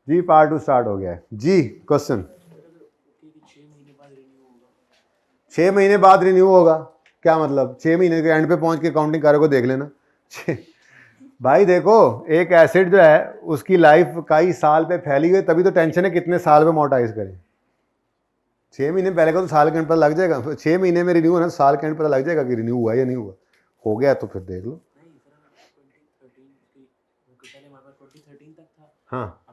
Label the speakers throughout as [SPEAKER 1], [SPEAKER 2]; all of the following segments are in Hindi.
[SPEAKER 1] जी पार्ट 2 स्टार्ट हो गया है जी। क्वेश्चन 6 महीने बाद रिन्यू होगा, क्या मतलब 6 महीने के एंड पे पहुंच के अकाउंटिंग कार्य को देख लेना। भाई देखो, एक एसेट जो है उसकी लाइफ कई साल पे फैली हुई, तभी तो टेंशन है कितने साल में मोटाइज करें। 6 महीने पहले का तो साल के एंड पता लग जाएगा, 6 महीने में रिन्यू है ना, साल के एंड पता लग जाएगा कि रिन्यू हुआ या नहीं हुआ। हो गया तो फिर देख लो। हाँ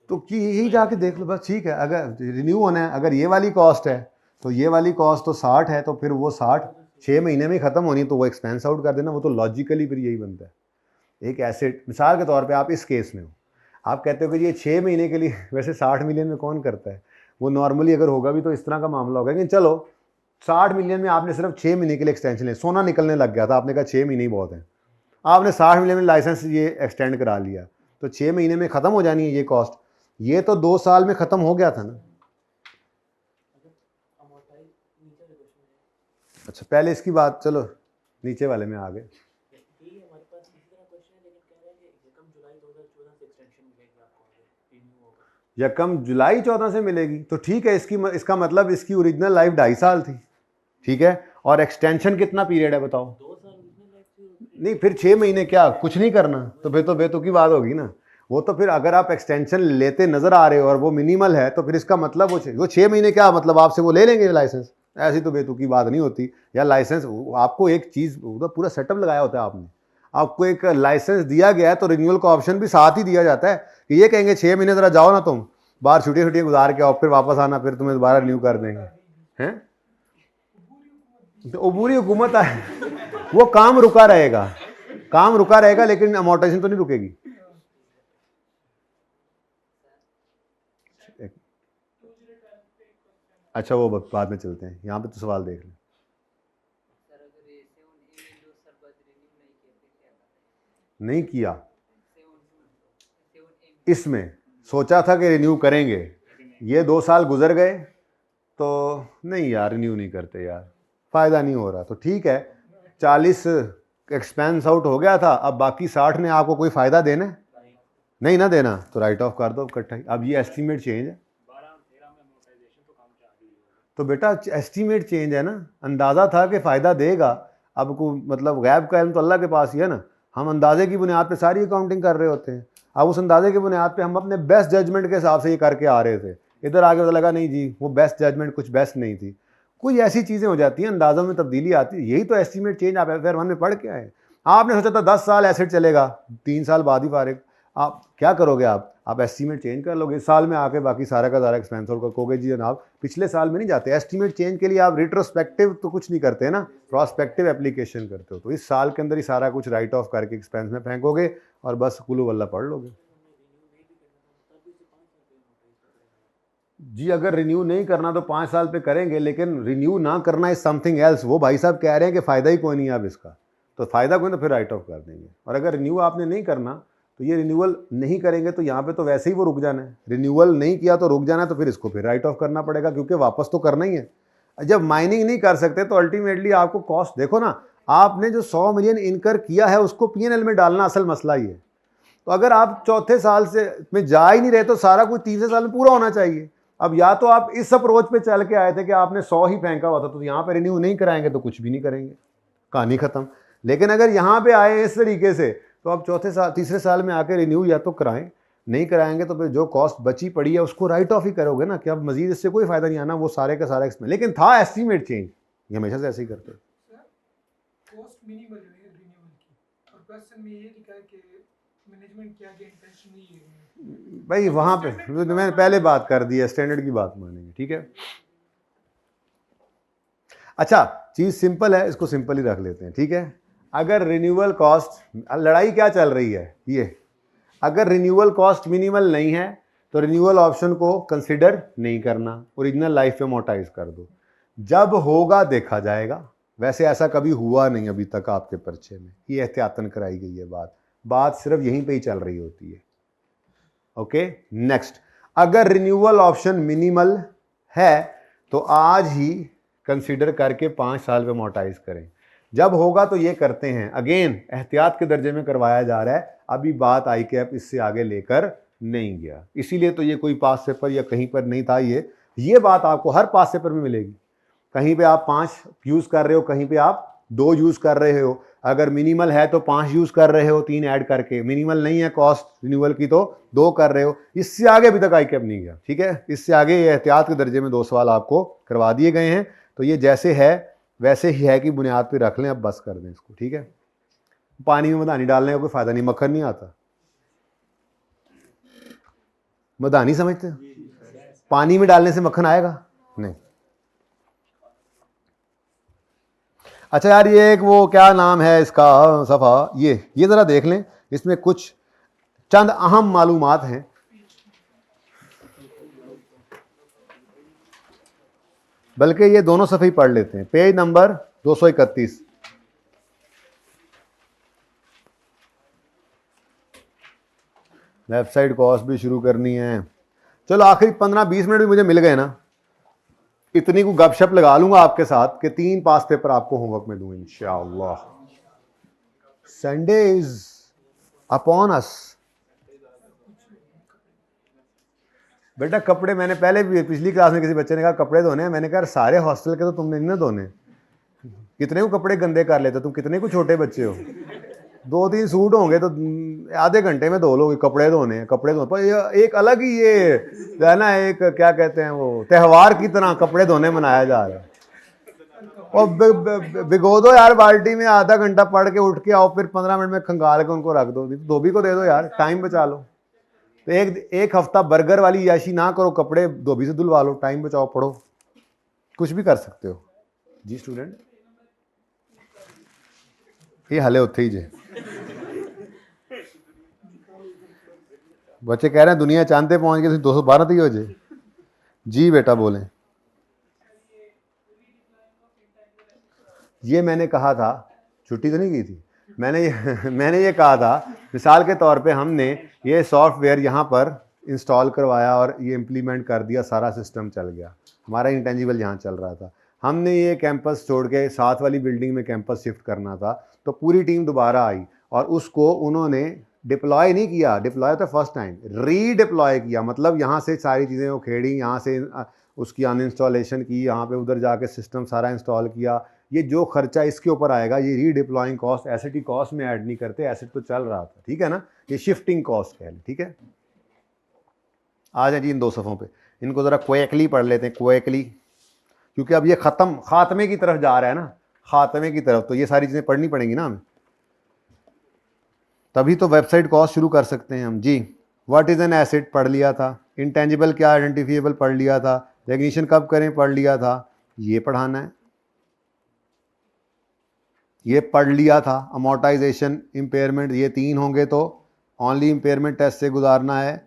[SPEAKER 1] तो यही जाके देख लो बस, ठीक है। अगर रिन्यू होना है, अगर ये वाली कॉस्ट है तो ये वाली कॉस्ट तो 60 है, तो फिर वो 60 6 महीने में ख़त्म होनी, तो वो एक्सपेंस आउट कर देना। वो तो लॉजिकली फिर यही बनता है। एक एसेट मिसाल के तौर पे आप इस केस में हो, आप कहते हो कि ये 6 महीने के लिए वैसे 60 मिलियन में कौन करता है, वो नॉर्मली अगर होगा भी तो इस तरह का मामला होगा। लेकिन चलो 60 मिलियन में आपने सिर्फ 6 महीने के लिए एक्सटेंशन लिया, सोना निकलने लग गया था, आपने कहा 6 महीने ही बहुत है, आपने 60 मिलियन में लाइसेंस ये एक्सटेंड करा लिया, तो 6 महीने में ख़त्म हो जानी है ये कॉस्ट। ये तो 2 साल में ख़त्म हो गया था ना। अच्छा पहले इसकी बात, चलो नीचे वाले में आ गए। यकम जुलाई 14 से मिलेगी तो ठीक है, इसका मतलब इसकी ओरिजिनल लाइफ 2.5 साल थी, ठीक है। और एक्सटेंशन कितना पीरियड है बताओ? 2 साल। नहीं फिर 6 महीने क्या कुछ नहीं करना, तो फिर तो बेतुकी बात होगी ना। वो तो फिर अगर आप एक्सटेंशन लेते नजर आ रहे हो और वो मिनिमल है, तो फिर इसका मतलब वो 6 महीने क्या मतलब आपसे वो ले लेंगे लाइसेंस, ऐसी तो बेतुकी बात नहीं होती। या लाइसेंस आपको एक चीज़ पूरा सेटअप लगाया होता है आपने, आपको एक लाइसेंस दिया गया है तो रिन्यूअल का ऑप्शन भी साथ ही दिया जाता है कि ये कहेंगे 6 महीने ज़रा जाओ ना तुम बाहर छुट्टियाँ गुजार के आओ, फिर वापस आना, फिर तुम्हें दोबारा रिन्यू कर देंगे। हैं तो अबूरी हुकूमत है, वो काम रुका रहेगा, काम रुका रहेगा, लेकिन अमोर्टाइजेशन तो नहीं रुकेगी। अच्छा वो बाद में चलते हैं, यहाँ पे तो सवाल देख लें। नहीं किया इसमें, सोचा था कि रिन्यू करेंगे, ये 2 साल गुजर गए तो नहीं यार रिन्यू नहीं करते यार, फ़ायदा नहीं हो रहा, तो ठीक है 40 एक्सपेंस आउट हो गया था, अब बाकी 60 ने आपको कोई फ़ायदा देना है? नहीं ना देना, तो राइट ऑफ कर दो इकट्ठा ही। अब ये एस्टीमेट चेंज है, तो बेटा एस्टीमेट चेंज है ना, अंदाज़ा था कि फ़ायदा देगा, अब को मतलब गैब का इल्म तो अल्लाह के पास ही है ना। हम अंदाजे की बुनियाद पे सारी अकाउंटिंग कर रहे होते हैं, अब उस अंदाजे की बुनियाद पे हम अपने बेस्ट जजमेंट के हिसाब से ये करके आ रहे थे, इधर आगे पता लगा नहीं जी वो बेस्ट जजमेंट कुछ बेस्ट नहीं थी। कोई ऐसी चीज़ें हो जाती हैं, अंदाज़ों में तब्दीली आती है, यही तो एस्टीमेट चेंज आप FR 1 में पढ़ के आए। आपने सोचा था 10 साल एसेट चलेगा, 3 साल बाद ही फारिग, आप क्या करोगे? आप एस्टीमेट चेंज कर लोगे, इस साल में आके बाकी सारा का सारा एक्सपेंस और कहोगे जी जनाब पिछले साल में नहीं जाते। एस्टीमेट चेंज के लिए आप रिट्रोस्पेक्टिव तो कुछ नहीं करते ना, प्रोस्पेक्टिव एप्लीकेशन करते हो, तो इस साल के अंदर ही सारा कुछ राइट ऑफ करके एक्सपेंस में फेंकोगे और बस कुल्लू वल्ला पढ़ लोगे। जी अगर रिन्यू नहीं करना तो 5 साल पे करेंगे, लेकिन रिन्यू ना करना इज समथिंग एल्स। वो भाई साहब कह रहे हैं कि फ़ायदा ही कोई नहीं है अब इसका, तो फ़ायदा कोई, तो फिर राइट ऑफ कर देंगे। और अगर रिन्यू आपने नहीं करना तो ये रिन्यूअल नहीं करेंगे तो यहाँ पे तो वैसे ही वो रुक जाना है, रिन्यूअल नहीं किया तो रुक जाना है, तो फिर इसको फिर राइट ऑफ करना पड़ेगा क्योंकि वापस तो करना ही है। जब माइनिंग नहीं कर सकते तो अल्टीमेटली आपको कॉस्ट देखो ना, आपने जो 100 मिलियन इनकर किया है उसको P&L में डालना असल मसला ही है। तो अगर आप चौथे साल से में जा ही नहीं रहे तो सारा कुछ तीसरे साल में पूरा होना चाहिए। अब या तो आप इस अप्रोच पे चल के आए थे कि आपने 100 ही फेंका हुआ था, तो यहाँ पे रिन्यू नहीं कराएंगे तो कुछ भी नहीं करेंगे, कहानी खत्म। लेकिन अगर यहाँ पे आए इस तरीके से, तो आप चौथे साल तीसरे साल में आके रिन्यू या तो कराएं, नहीं कराएंगे तो फिर जो कॉस्ट बची पड़ी है उसको राइट ऑफ ही करोगे ना, कि अब मजीद इससे कोई फायदा नहीं आना, वो सारे का सारा एक्सपेंस। लेकिन था एस्टीमेट चेंज, ये हमेशा से ऐसे ही करते हैं। भाई वहां पे मैंने पहले बात कर दी है, स्टैंडर्ड की बात मानेंगे, ठीक है। अच्छा चीज सिंपल है, इसको सिंपल ही रख लेते हैं, ठीक है। अगर रिन्यूअल कॉस्ट, लड़ाई क्या चल रही है ये, अगर रिन्यूअल कॉस्ट मिनिमल नहीं है तो रिन्यूअल ऑप्शन को कंसिडर नहीं करना, ओरिजिनल लाइफ पे मोटाइज कर दो, जब होगा देखा जाएगा। वैसे ऐसा कभी हुआ नहीं अभी तक आपके पर्चे में, ये एहतियातन कराई गई है बात सिर्फ यहीं पे ही चल रही होती है। ओके नेक्स्ट, अगर रिन्यूअल ऑप्शन मिनिमल है तो आज ही कंसीडर करके 5 साल पे मोटाइज करें, जब होगा तो ये करते हैं। अगेन एहतियात के दर्जे में करवाया जा रहा है, अभी बात आई कैप इससे आगे लेकर नहीं गया, इसीलिए तो ये कोई पास पेपर या कहीं पर नहीं था। ये बात आपको हर पास पेपर में मिलेगी। कहीं पे आप 5 यूज़ कर रहे हो, कहीं पे आप 2 यूज़ कर रहे हो। अगर मिनिमल है तो 5 यूज़ कर रहे हो, 3 ऐड करके। मिनिमल नहीं है कॉस्ट रिन्यूअल की तो 2 कर रहे हो। इससे आगे अभी तक आई कैप नहीं गया, ठीक है। इससे आगे ये एहतियात के दर्जे में 2 सवाल आपको करवा दिए गए हैं। तो ये जैसे है वैसे ही है कि बुनियाद पे रख लें, अब बस कर दें इसको, ठीक है। पानी में मधानी डालने का कोई फायदा नहीं, मक्खन नहीं आता। मधानी समझते हैं? पानी में डालने से मक्खन आएगा नहीं। अच्छा यार, ये एक वो क्या नाम है इसका सफ़ा, ये ज़रा देख लें, इसमें कुछ चंद अहम मालूमात हैं। बल्कि ये दोनों सफ़े ही पढ़ लेते हैं। Page number 231। वेबसाइट कॉस्ट भी शुरू करनी है। चलो आखिरी 15-20 मिनट भी मुझे मिल गए ना, इतनी को गपशप लगा लूंगा आपके साथ कि 3 पास पेपर आपको होमवर्क में दूं इंशाअल्लाह। Sunday is upon us. बेटा कपड़े मैंने पहले भी पिछली क्लास में किसी बच्चे ने कहा कपड़े धोने हैं, मैंने कहा सारे हॉस्टल के तो तुमने नहीं धोने, कितने को कपड़े गंदे कर लेते, तुम कितने को छोटे बच्चे हो। 2-3 सूट होंगे तो आधे घंटे में धो लोगे। कपड़े धोने हैं, कपड़े धो, पर एक अलग ही ये है ना, एक क्या कहते हैं वो त्यौहार की तरह कपड़े धोने मनाया जा रहा है। और भिगो दो यार बाल्टी में, आधा घंटा पढ़ के उठ के आओ, फिर 15 मिनट में खंगाल के उनको रख दो। धोबी को दे दो यार, टाइम बचा लो। तो एक हफ्ता बर्गर वाली याशी ना करो, कपड़े धोबी से धुलवा लो, टाइम बचाओ, पढ़ो, कुछ भी कर सकते हो जी स्टूडेंट। ये हले उत्थे ही जे बच्चे कह रहे हैं दुनिया चांद पे पहुंच गए, 212 तक ही हो जाए। जी बेटा बोलें। ये मैंने कहा था, छुट्टी तो नहीं की थी, मैंने ये कहा था मिसाल के तौर पे हमने ये सॉफ्टवेयर यहाँ पर इंस्टॉल करवाया और ये इम्प्लीमेंट कर दिया, सारा सिस्टम चल गया, हमारा इंटेंजिबल यहाँ चल रहा था। हमने ये कैंपस छोड़ के साथ वाली बिल्डिंग में कैंपस शिफ्ट करना था, तो पूरी टीम दोबारा आई और उसको उन्होंने डिप्लॉय नहीं किया, डिप्लॉय तो फर्स्ट टाइम, रीडिप्लॉय किया। मतलब यहाँ से सारी चीज़ें उखेड़ी, यहाँ से उसकी अनइंस्टॉलेशन की, यहाँ पे उधर जाके सिस्टम सारा इंस्टॉल किया। ये जो खर्चा इसके ऊपर आएगा, ये रीडिप्लॉइंग कॉस्ट, एसेट की कॉस्ट में ऐड नहीं करते, एसेट तो चल रहा था, ठीक है ना, ये शिफ्टिंग कॉस्ट कह लें, ठीक है। आ जाए जी इन 2 सफ़ों पे, इनको ज़रा क्विकली पढ़ लेते हैं, क्विकली, क्योंकि अब ये खात्मे की तरफ जा रहा है ना, खात्मे की तरफ, तो ये सारी चीज़ें पढ़नी पड़ेंगी ना हमें, तभी तो वेबसाइट कॉस्ट शुरू कर सकते हैं हम जी। व्हाट इज़ एन एसेट पढ़ लिया था, इंटेंजिबल क्या आइडेंटिफिएबल पढ़ लिया था, रेगनीशन कब करें पढ़ लिया था, ये पढ़ाना है, ये पढ़ लिया था। अमोर्टाइजेशन, इम्पेयरमेंट, ये 3 होंगे तो ओनली इम्पेयरमेंट टेस्ट से गुजारना है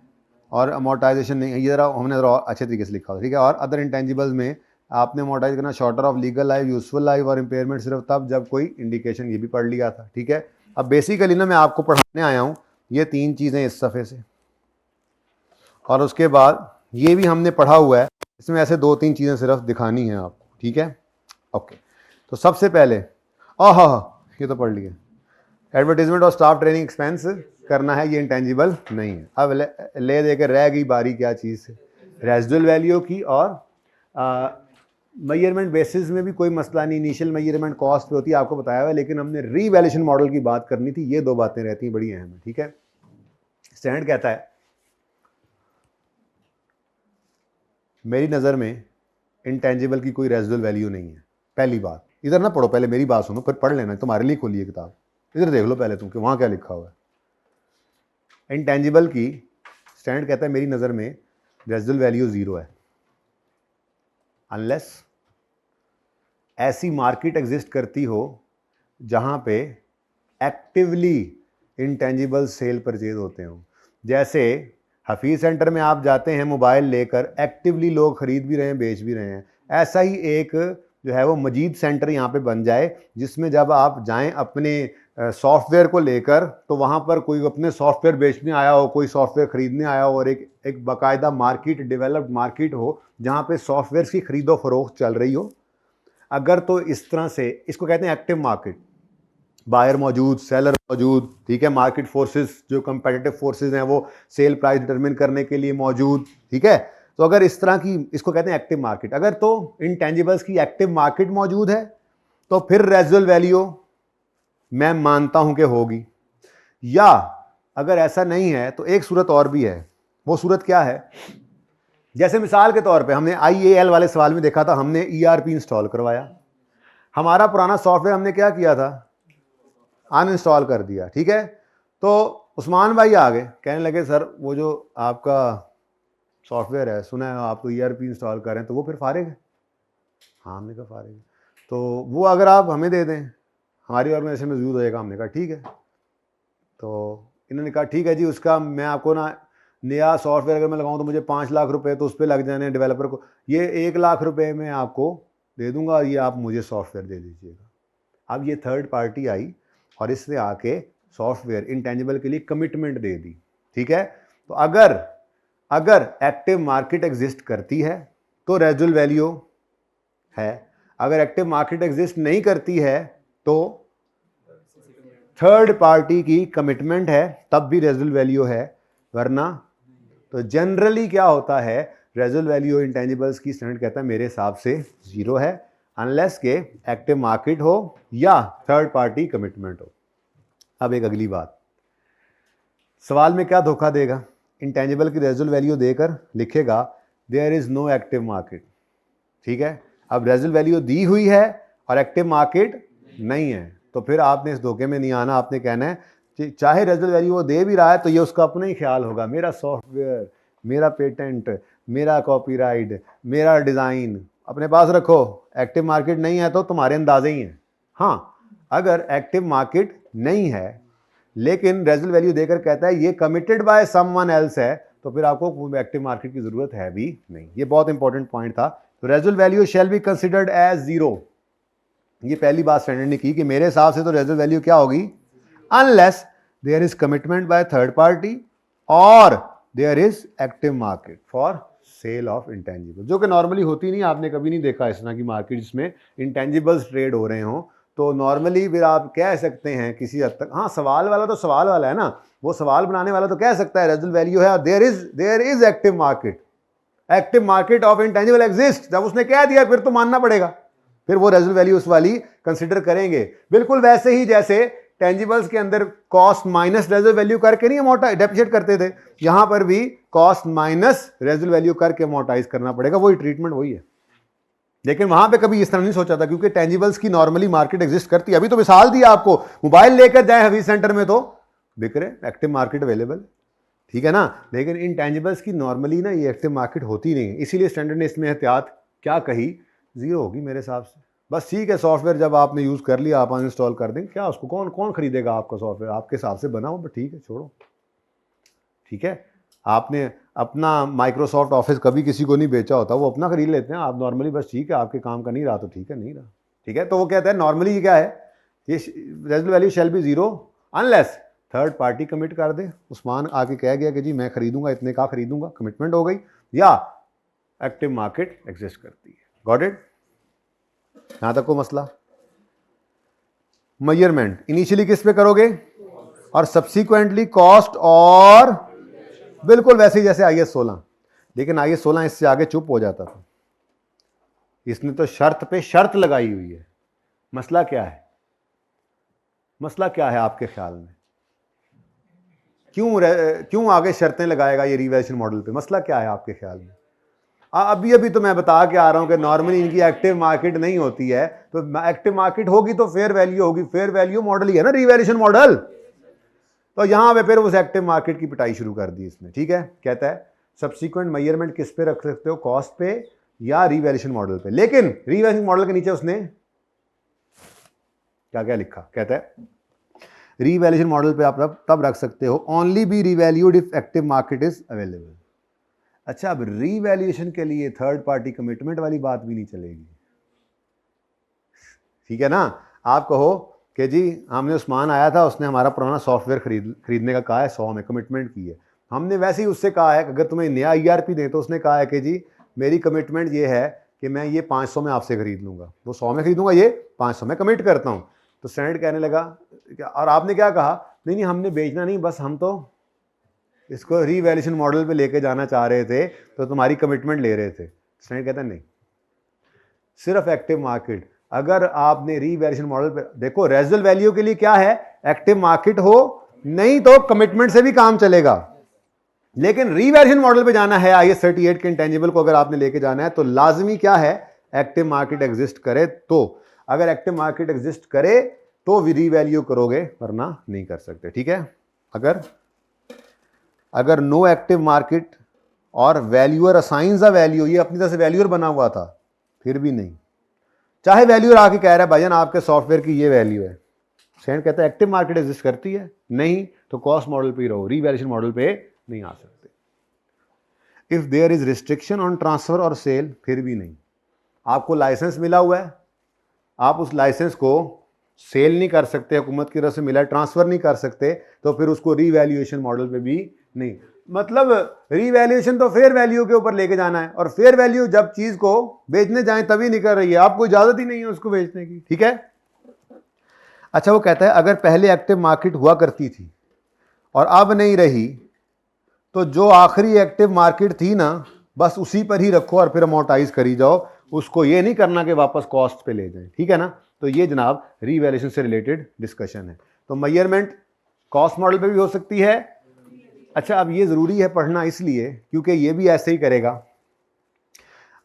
[SPEAKER 1] और अमोर्टाइजेशन नहीं, ये ज़रा हमने ज़रा अच्छे तरीके से लिखा हो, ठीक है। और अदर इंटेंजिबल्स में आपने अमोर्टाइज करना shorter of legal life, useful life और इम्पेयरमेंट सिर्फ तब जब कोई इंडिकेशन, ये भी पढ़ लिया था, ठीक है। अब बेसिकली ना मैं आपको पढ़ाने आया हूँ ये 3 चीज़ें इस सफ़े से, और उसके बाद ये भी हमने पढ़ा हुआ है, इसमें ऐसे 2-3 चीज़ें सिर्फ दिखानी है आपको, ठीक है। ओके, तो सबसे पहले ये तो पढ़ लिया, एडवर्टीजमेंट और स्टाफ ट्रेनिंग एक्सपेंस करना है, ये इंटेंजिबल नहीं है। अब ले दे के रह गई बारी क्या चीज़ से, रेजिडुअल वैल्यू की, और मेजरमेंट बेसिस में भी कोई मसला नहीं, इनिशियल मेजरमेंट कॉस्ट पे होती है, आपको बताया हुआ है, लेकिन हमने रीवैल्यूएशन मॉडल की बात करनी थी। ये 2 बातें रहती हैं बड़ी अहम है, ठीक है। स्टैंडर्ड कहता है मेरी नज़र में इंटेंजिबल की कोई रेजिडुअल वैल्यू नहीं है। पहली बात, इधर ना पढ़ो, पहले मेरी बात सुनो, फिर पढ़ लेना, तुम्हारे लिए खोलिए किताब, इधर देख लो पहले तुम कि वहाँ क्या लिखा हुआ है। इंटेंजिबल की स्टैंडर्ड कहता है मेरी नज़र में रेजिडुअल वैल्यू 0 है, अनलेस ऐसी मार्केट एग्जिस्ट करती हो जहाँ पे एक्टिवली इंटेंजिबल सेल परचेज होते हों। जैसे हफीज़ सेंटर में आप जाते हैं मोबाइल लेकर, एक्टिवली लोग ख़रीद भी रहे हैं, बेच भी रहे हैं, ऐसा ही एक जो है वो मजीद सेंटर यहाँ पे बन जाए, जिसमें जब आप जाएं अपने सॉफ्टवेयर को लेकर, तो वहाँ पर कोई अपने सॉफ्टवेयर बेचने आया हो, कोई सॉफ्टवेयर ख़रीदने आया हो, और एक बाकायदा मार्केट, डेवलप्ड मार्केट हो जहाँ पे सॉफ्टवेयर की ख़रीदो फरोख्त चल रही हो। अगर तो इस तरह से, इसको कहते हैं एक्टिव मार्केट, बायर मौजूद, सेलर मौजूद, ठीक है, मार्केट फोर्सेस जो कंपेटिटिव फोर्सेस हैं वो सेल प्राइस डिटरमिन करने के लिए मौजूद, ठीक है। तो अगर इस तरह की, इसको कहते हैं एक्टिव मार्केट, अगर तो इंटेंजिबल्स की एक्टिव मार्केट मौजूद है तो फिर रेजिडुअल वैल्यू मैं मानता हूं कि होगी। या अगर ऐसा नहीं है तो एक सूरत और भी है। वो सूरत क्या है? जैसे मिसाल के तौर पे हमने IAL वाले सवाल में देखा था, हमने ERP इंस्टॉल करवाया, हमारा पुराना सॉफ्टवेयर हमने क्या किया था, अनइंस्टॉल कर दिया, ठीक है। तो उस्मान भाई आ गए, कहने लगे सर वो जो आपका सॉफ्टवेयर है, सुना है आप तो ERP इंस्टॉल कर रहे हैं, तो वो फिर फारिग है? हाँ, हमने कहा फारिग है, तो वो अगर आप हमें दे दें हमारी ऑर्गेनाइजेशन में यूज़ होएगा। हमने कहा ठीक है। तो इन्होंने कहा ठीक है जी, उसका मैं आपको ना नया सॉफ्टवेयर अगर मैं लगाऊं तो मुझे 5 लाख रुपए तो उस पर लग जाने डेवलपर को, ये 1 लाख रुपए में आपको दे दूंगा, ये आप मुझे सॉफ्टवेयर दे दीजिएगा। अब ये थर्ड पार्टी आई और इसने आके सॉफ्टवेयर इंटेंजिबल के लिए कमिटमेंट दे दी, ठीक है। तो अगर एक्टिव मार्केट एग्जिस्ट करती है तो रेजिडुअल वैल्यू है, अगर एक्टिव मार्केट एग्जिस्ट नहीं करती है तो थर्ड पार्टी की कमिटमेंट है, तब भी रेजिडुअल वैल्यू है, वरना तो जनरली क्या होता है, रेजिडुअल वैल्यू इंटेंजिबल्स की स्टैंडर्ड कहता है मेरे हिसाब से 0 है, अनलेस के एक्टिव मार्केट हो या थर्ड पार्टी कमिटमेंट हो। अब एक अगली बात, सवाल में क्या धोखा देगा, इंटेंजिबल की रेजिडुअल वैल्यू देकर लिखेगा there is no active market, ठीक है। अब रेजिडुअल वैल्यू दी हुई है और एक्टिव मार्केट नहीं है, तो फिर आपने इस धोखे में नहीं आना। आपने कहना है कि चाहे रेजिडुअल वैल्यू वो दे भी रहा है तो ये उसका अपना ही ख्याल होगा, मेरा सॉफ्टवेयर, मेरा पेटेंट, मेरा कॉपीराइट, मेरा डिज़ाइन अपने पास रखो, एक्टिव मार्केट नहीं है तो तुम्हारे अंदाजे ही हैं। हाँ, अगर एक्टिव मार्केट नहीं है लेकिन रेजिडुअल वैल्यू देकर कहता है ये कमिटेड बाय समवन एल्स है, तो फिर आपको एक्टिव मार्केट की जरूरत है भी नहीं। ये बहुत इंपॉर्टेंट पॉइंट था। तो residual value shall be considered as 0। ये पहली बात स्टैंडर्ड ने की कि मेरे हिसाब से तो रेजिडुअल वैल्यू क्या होगी, unless there is commitment by third party और there is active market for sale of intangible, जो कि नॉर्मली होती नहीं। आपने कभी नहीं देखा इस तरह की मार्केट जिसमें इंटेंजिबल्स ट्रेड हो रहे हों। तो नॉर्मली फिर आप कह सकते हैं किसी हद तक, हाँ सवाल वाला तो सवाल वाला है ना, वो सवाल बनाने वाला तो कह सकता है रेजिडुअल वैल्यू है और there is active market of intangible exist. जब उसने कह दिया फिर तो मानना पड़ेगा, फिर वो रेजिडुअल वैल्यू उस वाली कंसिडर करेंगे। बिल्कुल वैसे ही जैसे टेंजिबल्स के अंदर कॉस्ट माइनस रेजिडुअल वैल्यू करके नहीं अमोर्टाइज डेप्रिशिएट करते थे, यहां पर भी कॉस्ट माइनस रेजिडुअल वैल्यू करके अमोर्टाइज करना पड़ेगा, वही ट्रीटमेंट वही है। लेकिन वहां पे कभी इस तरह नहीं सोचा था, क्योंकि टेंजिबल्स की नॉर्मली मार्केट एग्जिस्ट करती है। अभी तो मिसाल दिया आपको, मोबाइल लेकर जाए हवी सेंटर में तो बिक रहे, एक्टिव मार्केट अवेलेबल, ठीक है ना। लेकिन इन टेंजिबल्स की नॉर्मली ना ये एक्टिव मार्केट होती नहीं है, इसीलिए स्टैंडर्ड ने इसमें एहतियात क्या कही, 0 होगी मेरे हिसाब से। बस ठीक है, सॉफ्टवेयर जब आपने यूज़ कर लिया आप अनइंस्टॉल कर दें, क्या उसको कौन खरीदेगा आपका सॉफ्टवेयर, आपके हिसाब से बनाओ, बट ठीक है छोड़ो, ठीक है। आपने अपना माइक्रोसॉफ्ट ऑफिस कभी किसी को नहीं बेचा होता, वो अपना खरीद लेते हैं, आप नॉर्मली बस ठीक है आपके काम का नहीं रहा तो ठीक है नहीं रहा, ठीक है। तो वो कहते हैं नॉर्मली क्या है, ये residual value shall B 0 unless third party commit कर दे। उस्मान आके कह गया कि जी मैं खरीदूंगा, इतने का खरीदूंगा, कमिटमेंट हो गई, या एक्टिव मार्केट एग्जिस्ट करती है। Got it? यहां तक को मसला। मेजरमेंट इनिशियली किस पे करोगे और सब्सिक्वेंटली कॉस्ट, और बिल्कुल वैसे ही जैसे IAS 16, लेकिन IAS 16 इससे आगे चुप हो जाता था, इसने तो शर्त पे शर्त लगाई हुई है। मसला क्या है, मसला क्या है आपके ख्याल में, क्यों आगे शर्तें लगाएगा ये रिवैल्यूएशन मॉडल पे, मसला क्या है आपके ख्याल में? अभी तो मैं बता के आ रहा हूं कि नॉर्मली इनकी एक्टिव मार्केट नहीं होती है, तो एक्टिव मार्केट होगी तो फेयर वैल्यू होगी, फेयर वैल्यू मॉडल ही है ना रिवैल्यूएशन मॉडल। तो यहां पे फिर उस एक्टिव मार्केट की पिटाई शुरू कर दी इसने, ठीक है। कहता है सब्सिक्वेंट मेजरमेंट किस पे रख सकते हो, कॉस्ट पे या रिवैल्यूएशन मॉडल पे। लेकिन रिवैल्यूएशन मॉडल के नीचे उसने क्या क्या लिखा, कहता है रिवैल्यूएशन मॉडल पे आप तब रख सकते हो only be revalued if active market is available. अच्छा, अब रिवैल्यूएशन के लिए थर्ड पार्टी कमिटमेंट वाली बात भी नहीं चलेगी, ठीक है ना। आप कहो कि जी हमने उस्मान आया था, उसने हमारा पुराना सॉफ्टवेयर खरीदने का कहा है, 100 में कमिटमेंट की है, हमने वैसे ही उससे कहा है कि अगर तुम्हें नया ERP दें, तो उसने कहा है कि जी मेरी कमिटमेंट ये है कि मैं ये 500 में आपसे खरीद लूँगा, वो 100 में खरीदूंगा, ये 500 में कमिट करता हूँ। तो स्टैंडर्ड कहने लगा, और आपने क्या कहा, नहीं नहीं हमने बेचना नहीं, बस हम तो इसको रीवैल्यूएशन मॉडल पे लेके जाना चाह रहे थे, तो तुम्हारी कमिटमेंट ले रहे थे। स्टैंडर्ड कहता है नहीं, सिर्फ एक्टिव मार्केट। अगर आपने रीवैल्यूएशन मॉडल पे देखो, रेजिडुअल वैल्यू के लिए क्या है, एक्टिव मार्केट हो, नहीं तो कमिटमेंट से भी काम चलेगा। लेकिन रीवैल्यूएशन मॉडल पे जाना है, IAS 38 के इंटेंजिबल को अगर आपने लेके जाना है, तो लाजमी क्या है, एक्टिव मार्केट एग्जिस्ट करे। तो अगर एक्टिव मार्केट एग्जिस्ट करे तो रीवैल्यू करोगे, वरना नहीं कर सकते। ठीक है, अगर नो एक्टिव मार्केट और वैल्यूअर असाइंस अ वैल्यू, ये अपनी तरह से वैल्यूअर बना हुआ था, फिर भी नहीं। चाहे वैल्यूअर आके कह रहा है भाईजान आपके सॉफ्टवेयर की ये वैल्यू है, सेंड कहता है एक्टिव मार्केट एग्जिस्ट करती है, नहीं तो कॉस्ट मॉडल पे ही रहो, रीवैल्यूएशन मॉडल पे नहीं आ सकते। If there is restriction on transfer और सेल, फिर भी नहीं। आपको लाइसेंस मिला हुआ है, आप उस लाइसेंस को सेल नहीं कर सकते, हुकूमत की तरफ से मिला है, ट्रांसफर नहीं कर सकते, तो फिर उसको रीवैल्यूएशन मॉडल पे भी नहीं। मतलब रीवैल्यूएशन तो फेयर वैल्यू के ऊपर लेके जाना है, और फेयर वैल्यू जब चीज को बेचने जाए तभी निकल रही है, आपको इजाजत ही नहीं है उसको बेचने की। ठीक है, अच्छा वो कहता है अगर पहले एक्टिव मार्केट हुआ करती थी और अब नहीं रही, तो जो आखिरी एक्टिव मार्केट थी ना, बस उसी पर ही रखो और फिर अमोर्टाइज करी जाओ, उसको ये नहीं करना कि वापस कॉस्ट पे ले जाएं। ठीक है ना, तो ये जनाब रीवैल्यूएशन से रिलेटेड डिस्कशन है। तो मेजरमेंट कॉस्ट मॉडल पे भी हो सकती है। अच्छा, अब ये ज़रूरी है पढ़ना इसलिए क्योंकि ये भी ऐसे ही करेगा,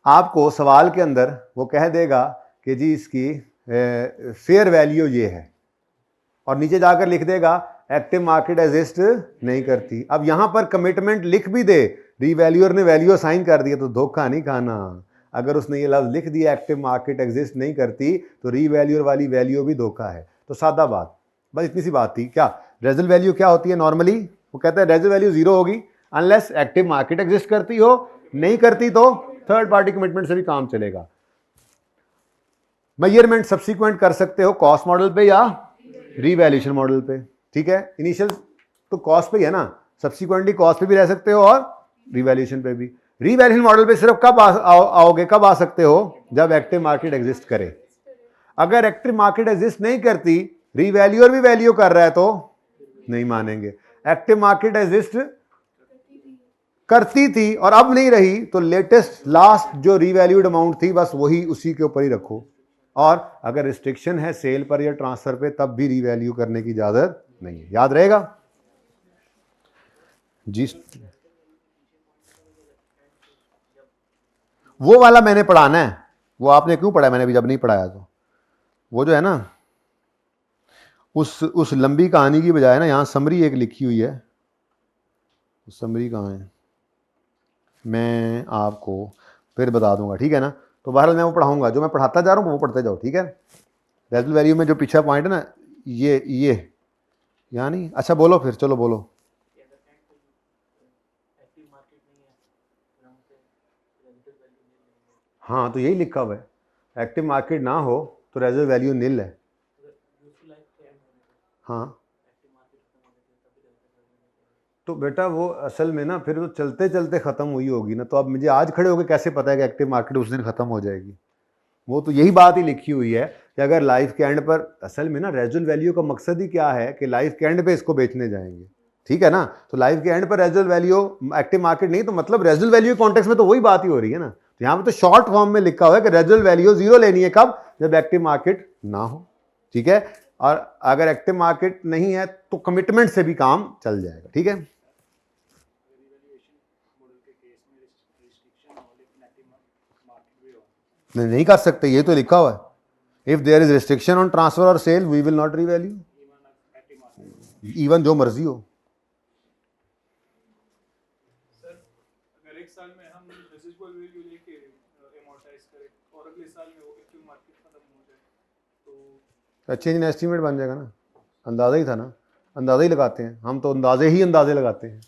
[SPEAKER 1] आपको सवाल के अंदर वो कह देगा कि जी इसकी फेयर वैल्यू ये है, और नीचे जाकर लिख देगा एक्टिव मार्केट एग्जिस्ट नहीं करती। अब यहां पर कमिटमेंट लिख भी दे, रीवैल्यूअर ने वैल्यू असाइन कर दिया, तो धोखा नहीं खाना। अगर उसने ये लफ्ज लिख दिया एक्टिव मार्केट एग्जिस्ट नहीं करती, तो रीवैल्यूअर वाली वैल्यू भी धोखा है। तो सादा बात, बस इतनी सी बात थी। क्या रेजिडुअल वैल्यू क्या होती है नॉर्मली, वो कहता है रेजिडुअल वैल्यू 0 होगी अनलेस एक्टिव मार्केट एग्जिस्ट करती हो, नहीं करती तो थर्ड पार्टी कमिटमेंट से भी काम चलेगा। मेजरमेंट सब्सिक्वेंट कर सकते हो कॉस्ट मॉडल पे या रीवैल्यूएशन मॉडल पे। ठीक है, इनिशियल तो कॉस्ट पे ही है ना, सब्सिक्वेंटली कॉस्ट पे भी रह सकते हो और रीवैल्यूएशन पे भी। रीवैल्यूएशन मॉडल पे सिर्फ कब आओगे, कब आ सकते हो, जब एक्टिव मार्केट एग्जिस्ट करे। अगर एक्टिव मार्केट एग्जिस्ट नहीं करती, रीवैल्यूअर भी वैल्यू कर रहा है, तो नहीं मानेंगे। एक्टिव मार्केट एग्जिस्ट करती थी और अब नहीं रही, तो लेटेस्ट लास्ट जो रीवैल्यूड अमाउंट थी बस वही उसी के ऊपर ही रखो। और अगर रिस्ट्रिक्शन है सेल पर या ट्रांसफर पे, तब भी रीवैल्यू करने की इजाजत नहीं है। याद रहेगा जी। वो वाला मैंने पढ़ाना है, वो आपने क्यों पढ़ा, मैंने अभी जब नहीं पढ़ाया तो। वो जो है ना, उस लंबी कहानी की बजाय ना यहाँ समरी एक लिखी हुई है, समरी कहाँ है, मैं आपको फिर बता दूंगा। ठीक है ना, तो बहरहाल मैं वो पढ़ाऊंगा, जो मैं पढ़ाता जा रहा हूँ वो पढ़ते जाओ। ठीक है, रेजिडुअल वैल्यू में जो पीछा पॉइंट है ना, ये यहाँ नहीं। अच्छा बोलो फिर, चलो बोलो। हाँ, तो यही लिखा हुआ है, एक्टिव मार्केट ना हो तो रेजिडुअल वैल्यू नील है। हाँ, तो बेटा वो असल में ना फिर वो चलते चलते ख़त्म हुई होगी ना, तो अब मुझे आज खड़े होकर कैसे पता है कि एक्टिव मार्केट उस दिन ख़त्म हो जाएगी। वो तो यही बात ही लिखी हुई है कि अगर लाइफ के एंड पर, असल में ना रेजिडुअल वैल्यू का मकसद ही क्या है कि लाइफ के एंड पे इसको बेचने जाएंगे। ठीक है ना, तो लाइफ के एंड पर रेजिडुअल वैल्यू, एक्टिव मार्केट नहीं, तो मतलब रेजिडुअल वैल्यू के कॉन्टेक्स्ट में तो वही बात ही हो रही है ना। तो यहाँ पे तो शॉर्ट फॉर्म में लिखा हुआ है कि रेजिडुअल वैल्यू 0 लेनी है, कब, जब एक्टिव मार्केट ना हो। ठीक है, और अगर एक्टिव मार्केट नहीं है तो कमिटमेंट से भी काम चल जाएगा। ठीक है, नहीं कर सकते, ये तो लिखा हुआ है, if there is restriction on transfer और sale we will not revalue, even जो मर्जी हो।
[SPEAKER 2] सर अगर एक साल में हम रेसिडुअल वैल्यू लेके अमोर्टाइज करें और अगले साल में वो एक्टिव मार्केट खत्म हो जाए, तो
[SPEAKER 1] चेंज इन एस्टीमेट बन जाएगा ना, अंदाज़ा ही था ना, अंदाज़ा ही लगाते हैं हम, तो अंदाजे लगाते हैं।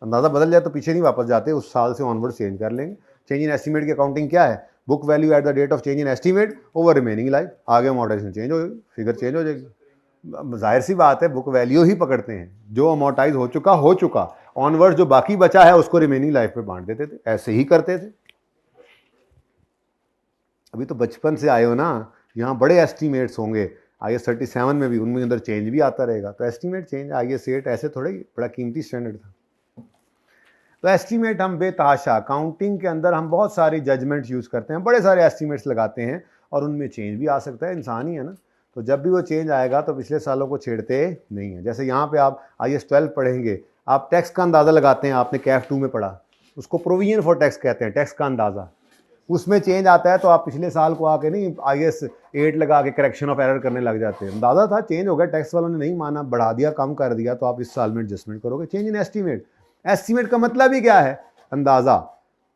[SPEAKER 1] अंदाज़ा बदल जाए तो पीछे नहीं वापस जाते, उस साल से ऑनवर्ड चेंज कर लेंगे। चेंज इन एस्टीमेट की अकाउंटिंग क्या है, book value at the date of change in estimate over remaining life, आगे अमोर्टाइजेशन चेंज हो जाएगी, फिगर चेंज हो जाएगी। जाहिर सी बात है, बुक वैल्यू ही पकड़ते हैं, जो अमोर्टाइज हो चुका, ऑनवर्ड जो बाकी बचा है उसको रिमेनिंग लाइफ पे बांट देते थे, ऐसे ही करते थे। अभी तो बचपन से आए हो ना, यहाँ बड़े एस्टीमेट्स होंगे, IS 37 में भी उनमें अंदर चेंज भी आता रहेगा। तो एस्टीमेट चेंज IS 8 ऐसे थोड़ा ही बड़ा कीमती स्टैंडर्ड था। तो एस्टीमेट हम बेतहाशा अकाउंटिंग के अंदर हम बहुत सारे जजमेंट्स यूज़ करते हैं, बड़े सारे एस्टीमेट्स लगाते हैं और उनमें चेंज भी आ सकता है, इंसान ही है ना। तो जब भी वो चेंज आएगा तो पिछले सालों को छेड़ते नहीं है। जैसे यहाँ पे आप IS 12 पढ़ेंगे, आप टैक्स का अंदाज़ा लगाते हैं, आपने कैफ 2 में पढ़ा, उसको प्रोविजन फॉर टैक्स कहते हैं, टैक्स का अंदाज़ा। उसमें चेंज आता है तो आप पिछले साल को आके नहीं IS 8 लगा के करेक्शन ऑफ एरर करने लग जाते हैं। अंदाज़ा था, चेंज हो गया, टैक्स वालों ने नहीं माना, बढ़ा दिया, कम कर दिया, तो आप इस साल में एडजस्टमेंट करोगे। Change in estimate. एस्टीमेट का मतलब ही क्या है? अंदाज़ा।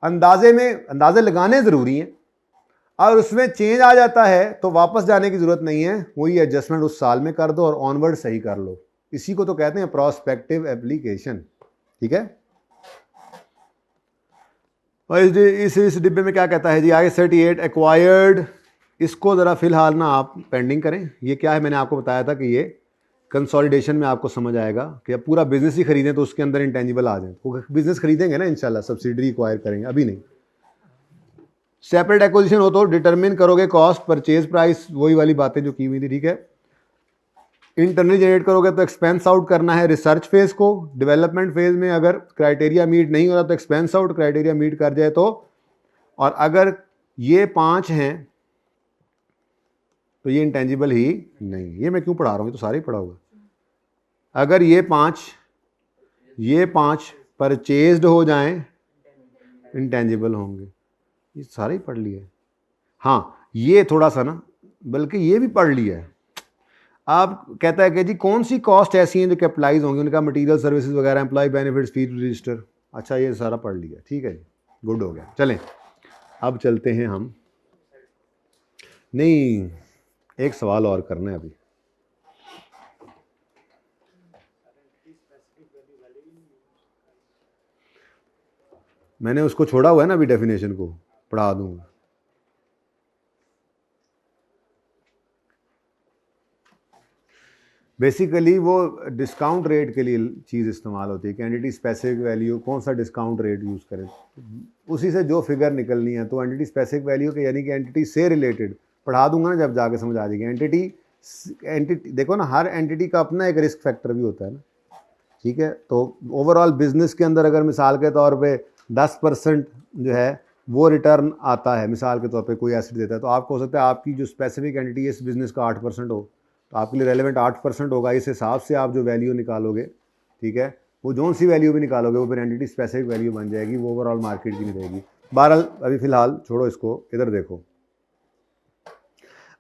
[SPEAKER 1] अंदाजे में अंदाजे लगाने ज़रूरी हैं, और उसमें चेंज आ जाता है तो वापस जाने की ज़रूरत नहीं है, वही एडजस्टमेंट उस साल में कर दो और ऑनवर्ड सही कर लो। इसी को तो कहते हैं प्रोस्पेक्टिव एप्लीकेशन। ठीक है। और इस डिब्बे में क्या कहता है जी? IS 38 एक्वायर्ड, इसको ज़रा फिलहाल ना आप पेंडिंग करें। ये क्या है? मैंने आपको बताया था कि ये कंसोलिडेशन में आपको समझ आएगा कि अब पूरा बिजनेस ही खरीदें तो उसके अंदर इंटेंजिबल आ जाए। वो बिजनेस खरीदेंगे ना इंशाल्लाह, सब्सिडरी एक्वायर करेंगे, अभी नहीं। सेपरेट एक्विजिशन हो तो डिटरमिन करोगे कॉस्ट, परचेज प्राइस, वही वाली बातें जो की हुई थी। ठीक है। इंटरनली जनरेट करोगे तो एक्सपेंस आउट करना है रिसर्च फेज को। डेवलपमेंट फेज में अगर क्राइटेरिया मीट नहीं हो रहा तो एक्सपेंस आउट, क्राइटेरिया मीट कर जाए तो। और अगर ये 5 हैं तो ये इंटेंजिबल ही नहीं। ये मैं क्यों पढ़ा रहा हूँ? ये तो सारे ही पढ़ा होगा। अगर ये 5 परचेज्ड हो जाएं, इंटेंजिबल होंगे। ये सारे ही पढ़ लिए। हाँ, ये थोड़ा सा ना, बल्कि ये भी पढ़ लिया है। आप कहता है कि जी कौन सी कॉस्ट ऐसी हैं जो कैपिटलाइज होंगी? उनका मटेरियल सर्विसेज वगैरह, एम्प्लॉय बेनिफिट्स, फी रजिस्टर। अच्छा, ये सारा पढ़ लिया। ठीक है जी, गुड हो गया। चलें अब चलते हैं हम। नहीं, एक सवाल और करना है अभी। मैंने उसको छोड़ा हुआ है ना अभी, डेफिनेशन को पढ़ा दूंगा। बेसिकली वो डिस्काउंट रेट के लिए चीज़ इस्तेमाल होती है कि एंटिटी स्पेसिफिक वैल्यू, कौन सा डिस्काउंट रेट यूज़ करें, उसी से जो फिगर निकलनी है। तो एंटिटी स्पेसिफिक वैल्यू के यानी कि एंटिटी से रिलेटेड पढ़ा दूंगा ना, जब जाके समझ आ जाएगी। एंटिटी देखो ना, हर एंटिटी का अपना एक रिस्क फैक्टर भी होता है ना। ठीक है। तो ओवरऑल बिजनेस के अंदर अगर मिसाल के तौर पे 10% जो है वो रिटर्न आता है, मिसाल के तौर पे कोई एसेट देता है, तो आपको हो सकता है आपकी जो स्पेसिफिक एंटिटी है इस बिज़नेस का 8% हो, तो आपके लिए रेलेवेंट 8% होगा। इस हिसाब से आप जो वैल्यू निकालोगे, ठीक है, वो जोन सी वैल्यू भी निकालोगे वो फिर एंटिटी स्पेसिफिक वैल्यू बन जाएगी, वो ओवरऑल मार्केट की नहीं रहेगी। बहरहाल अभी फ़िलहाल छोड़ो इसको, इधर देखो।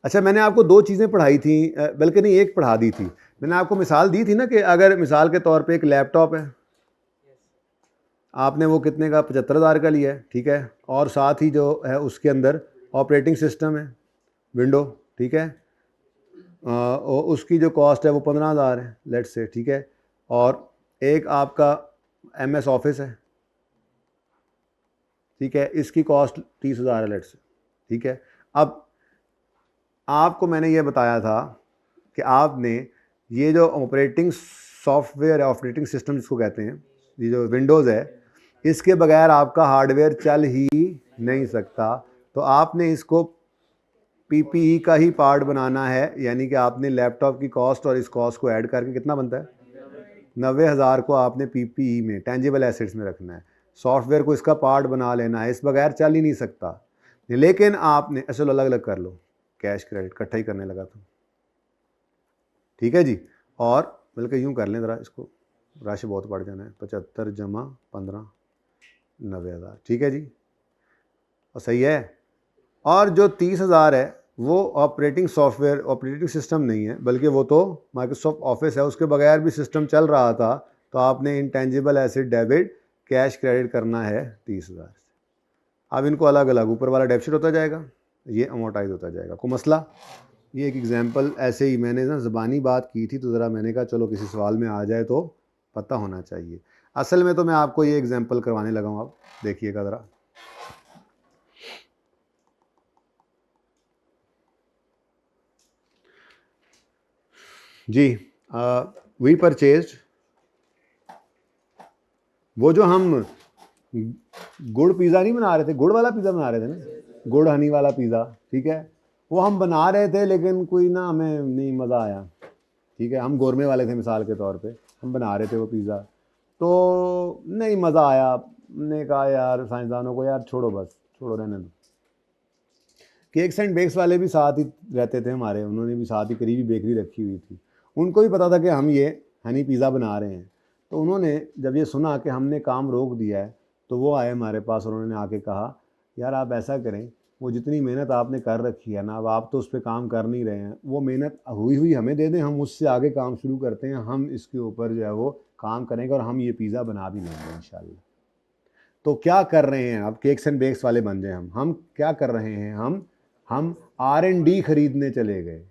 [SPEAKER 1] अच्छा, मैंने आपको 2 चीज़ें पढ़ाई थी, बल्कि नहीं, एक पढ़ा दी थी। मैंने आपको मिसाल दी थी ना कि अगर मिसाल के तौर पे एक लैपटॉप है, आपने वो कितने का, 75,000 का लिया है। ठीक है। और साथ ही जो है उसके अंदर ऑपरेटिंग सिस्टम है विंडो। ठीक है। और उसकी जो कॉस्ट है वो 15,000 है, लेट से। ठीक है। और एक आपका MS ऑफिस है। ठीक है। इसकी कॉस्ट 30,000 है, लेट से। ठीक है। अब आपको मैंने ये बताया था कि आपने ये जो ऑपरेटिंग सॉफ्टवेयर है, ऑपरेटिंग सिस्टम जिसको कहते हैं, ये जो विंडोज़ है, इसके बगैर आपका हार्डवेयर चल ही नहीं सकता। तो आपने इसको PPE का ही पार्ट बनाना है, यानी कि आपने लैपटॉप की कॉस्ट और इस कॉस्ट को ऐड करके कितना बनता है, 90,000 को आपने PPE में, टेंजिबल एसेट्स में रखना है। सॉफ्टवेयर को इसका पार्ट बना लेना है, इस बगैर चल ही नहीं सकता। लेकिन आपने चलो अलग अलग कर लो, कैश क्रेडिट इकट्ठा ही करने लगा तो। ठीक है जी। और बल्कि यूँ कर लें ज़रा, इसको राशि बहुत बढ़ जाना है, 75 जमा 15, 90,000। ठीक है जी, और सही है। और जो 30,000 है वो ऑपरेटिंग सॉफ्टवेयर, ऑपरेटिंग सिस्टम नहीं है, बल्कि वो तो माइक्रोसॉफ्ट ऑफिस है, उसके बगैर भी सिस्टम चल रहा था। तो आपने intangible asset debit, cash credit करना है 30,000 से। अब इनको अलग अलग, ऊपर वाला डेबिट होता जाएगा, ये अमोर्टाइज होता जाएगा। कोई मसला? ये एक एग्जांपल ऐसे ही मैंने ना ज़बानी बात की थी, तो ज़रा मैंने कहा चलो किसी सवाल में आ जाए तो पता होना चाहिए। असल में तो मैं आपको ये एग्जांपल करवाने लगा हूँ, आप देखिएगा ज़रा। जी, वी परचेज्ड, वो जो हम गुड़ पिज़्ज़ा नहीं बना रहे थे, गुड़ वाला पिज़्ज़ा बना रहे थे ना, गुड़ हनी वाला पिज़्ज़ा। ठीक है। वो हम बना रहे थे लेकिन कोई ना हमें नहीं मज़ा आया, ठीक है। हम गोरमे वाले थे मिसाल के तौर पे, हम बना रहे थे वो पिज़्ज़ा, तो नहीं मज़ा आया। हमने कहा यार साइंसदानों को, यार छोड़ो बस, छोड़ो रहने दो। केक्स एंड बेक्स वाले भी साथ ही रहते थे हमारे, उन्होंने भी साथ ही करीबी बेकरी रखी हुई थी, उनको भी पता था कि हम ये हनी पिज़्ज़ा बना रहे हैं। तो उन्होंने जब ये सुना कि हमने काम रोक दिया है, तो वो आए हमारे पास और उन्होंने आके कहा यार आप ऐसा करें, वो जितनी मेहनत आपने कर रखी है ना, अब आप तो उस पर काम कर नहीं रहे हैं, वो मेहनत हुई हुई हमें दे दें, हम उससे आगे काम शुरू करते हैं, हम इसके ऊपर जो है वो काम करेंगे और हम ये पिज़्ज़ा बना भी लेंगे इंशाल्लाह। तो क्या कर रहे हैं अब, केक्स एंड बेक्स वाले बन जाए हम क्या कर रहे हैं, हम R&D खरीदने चले गए।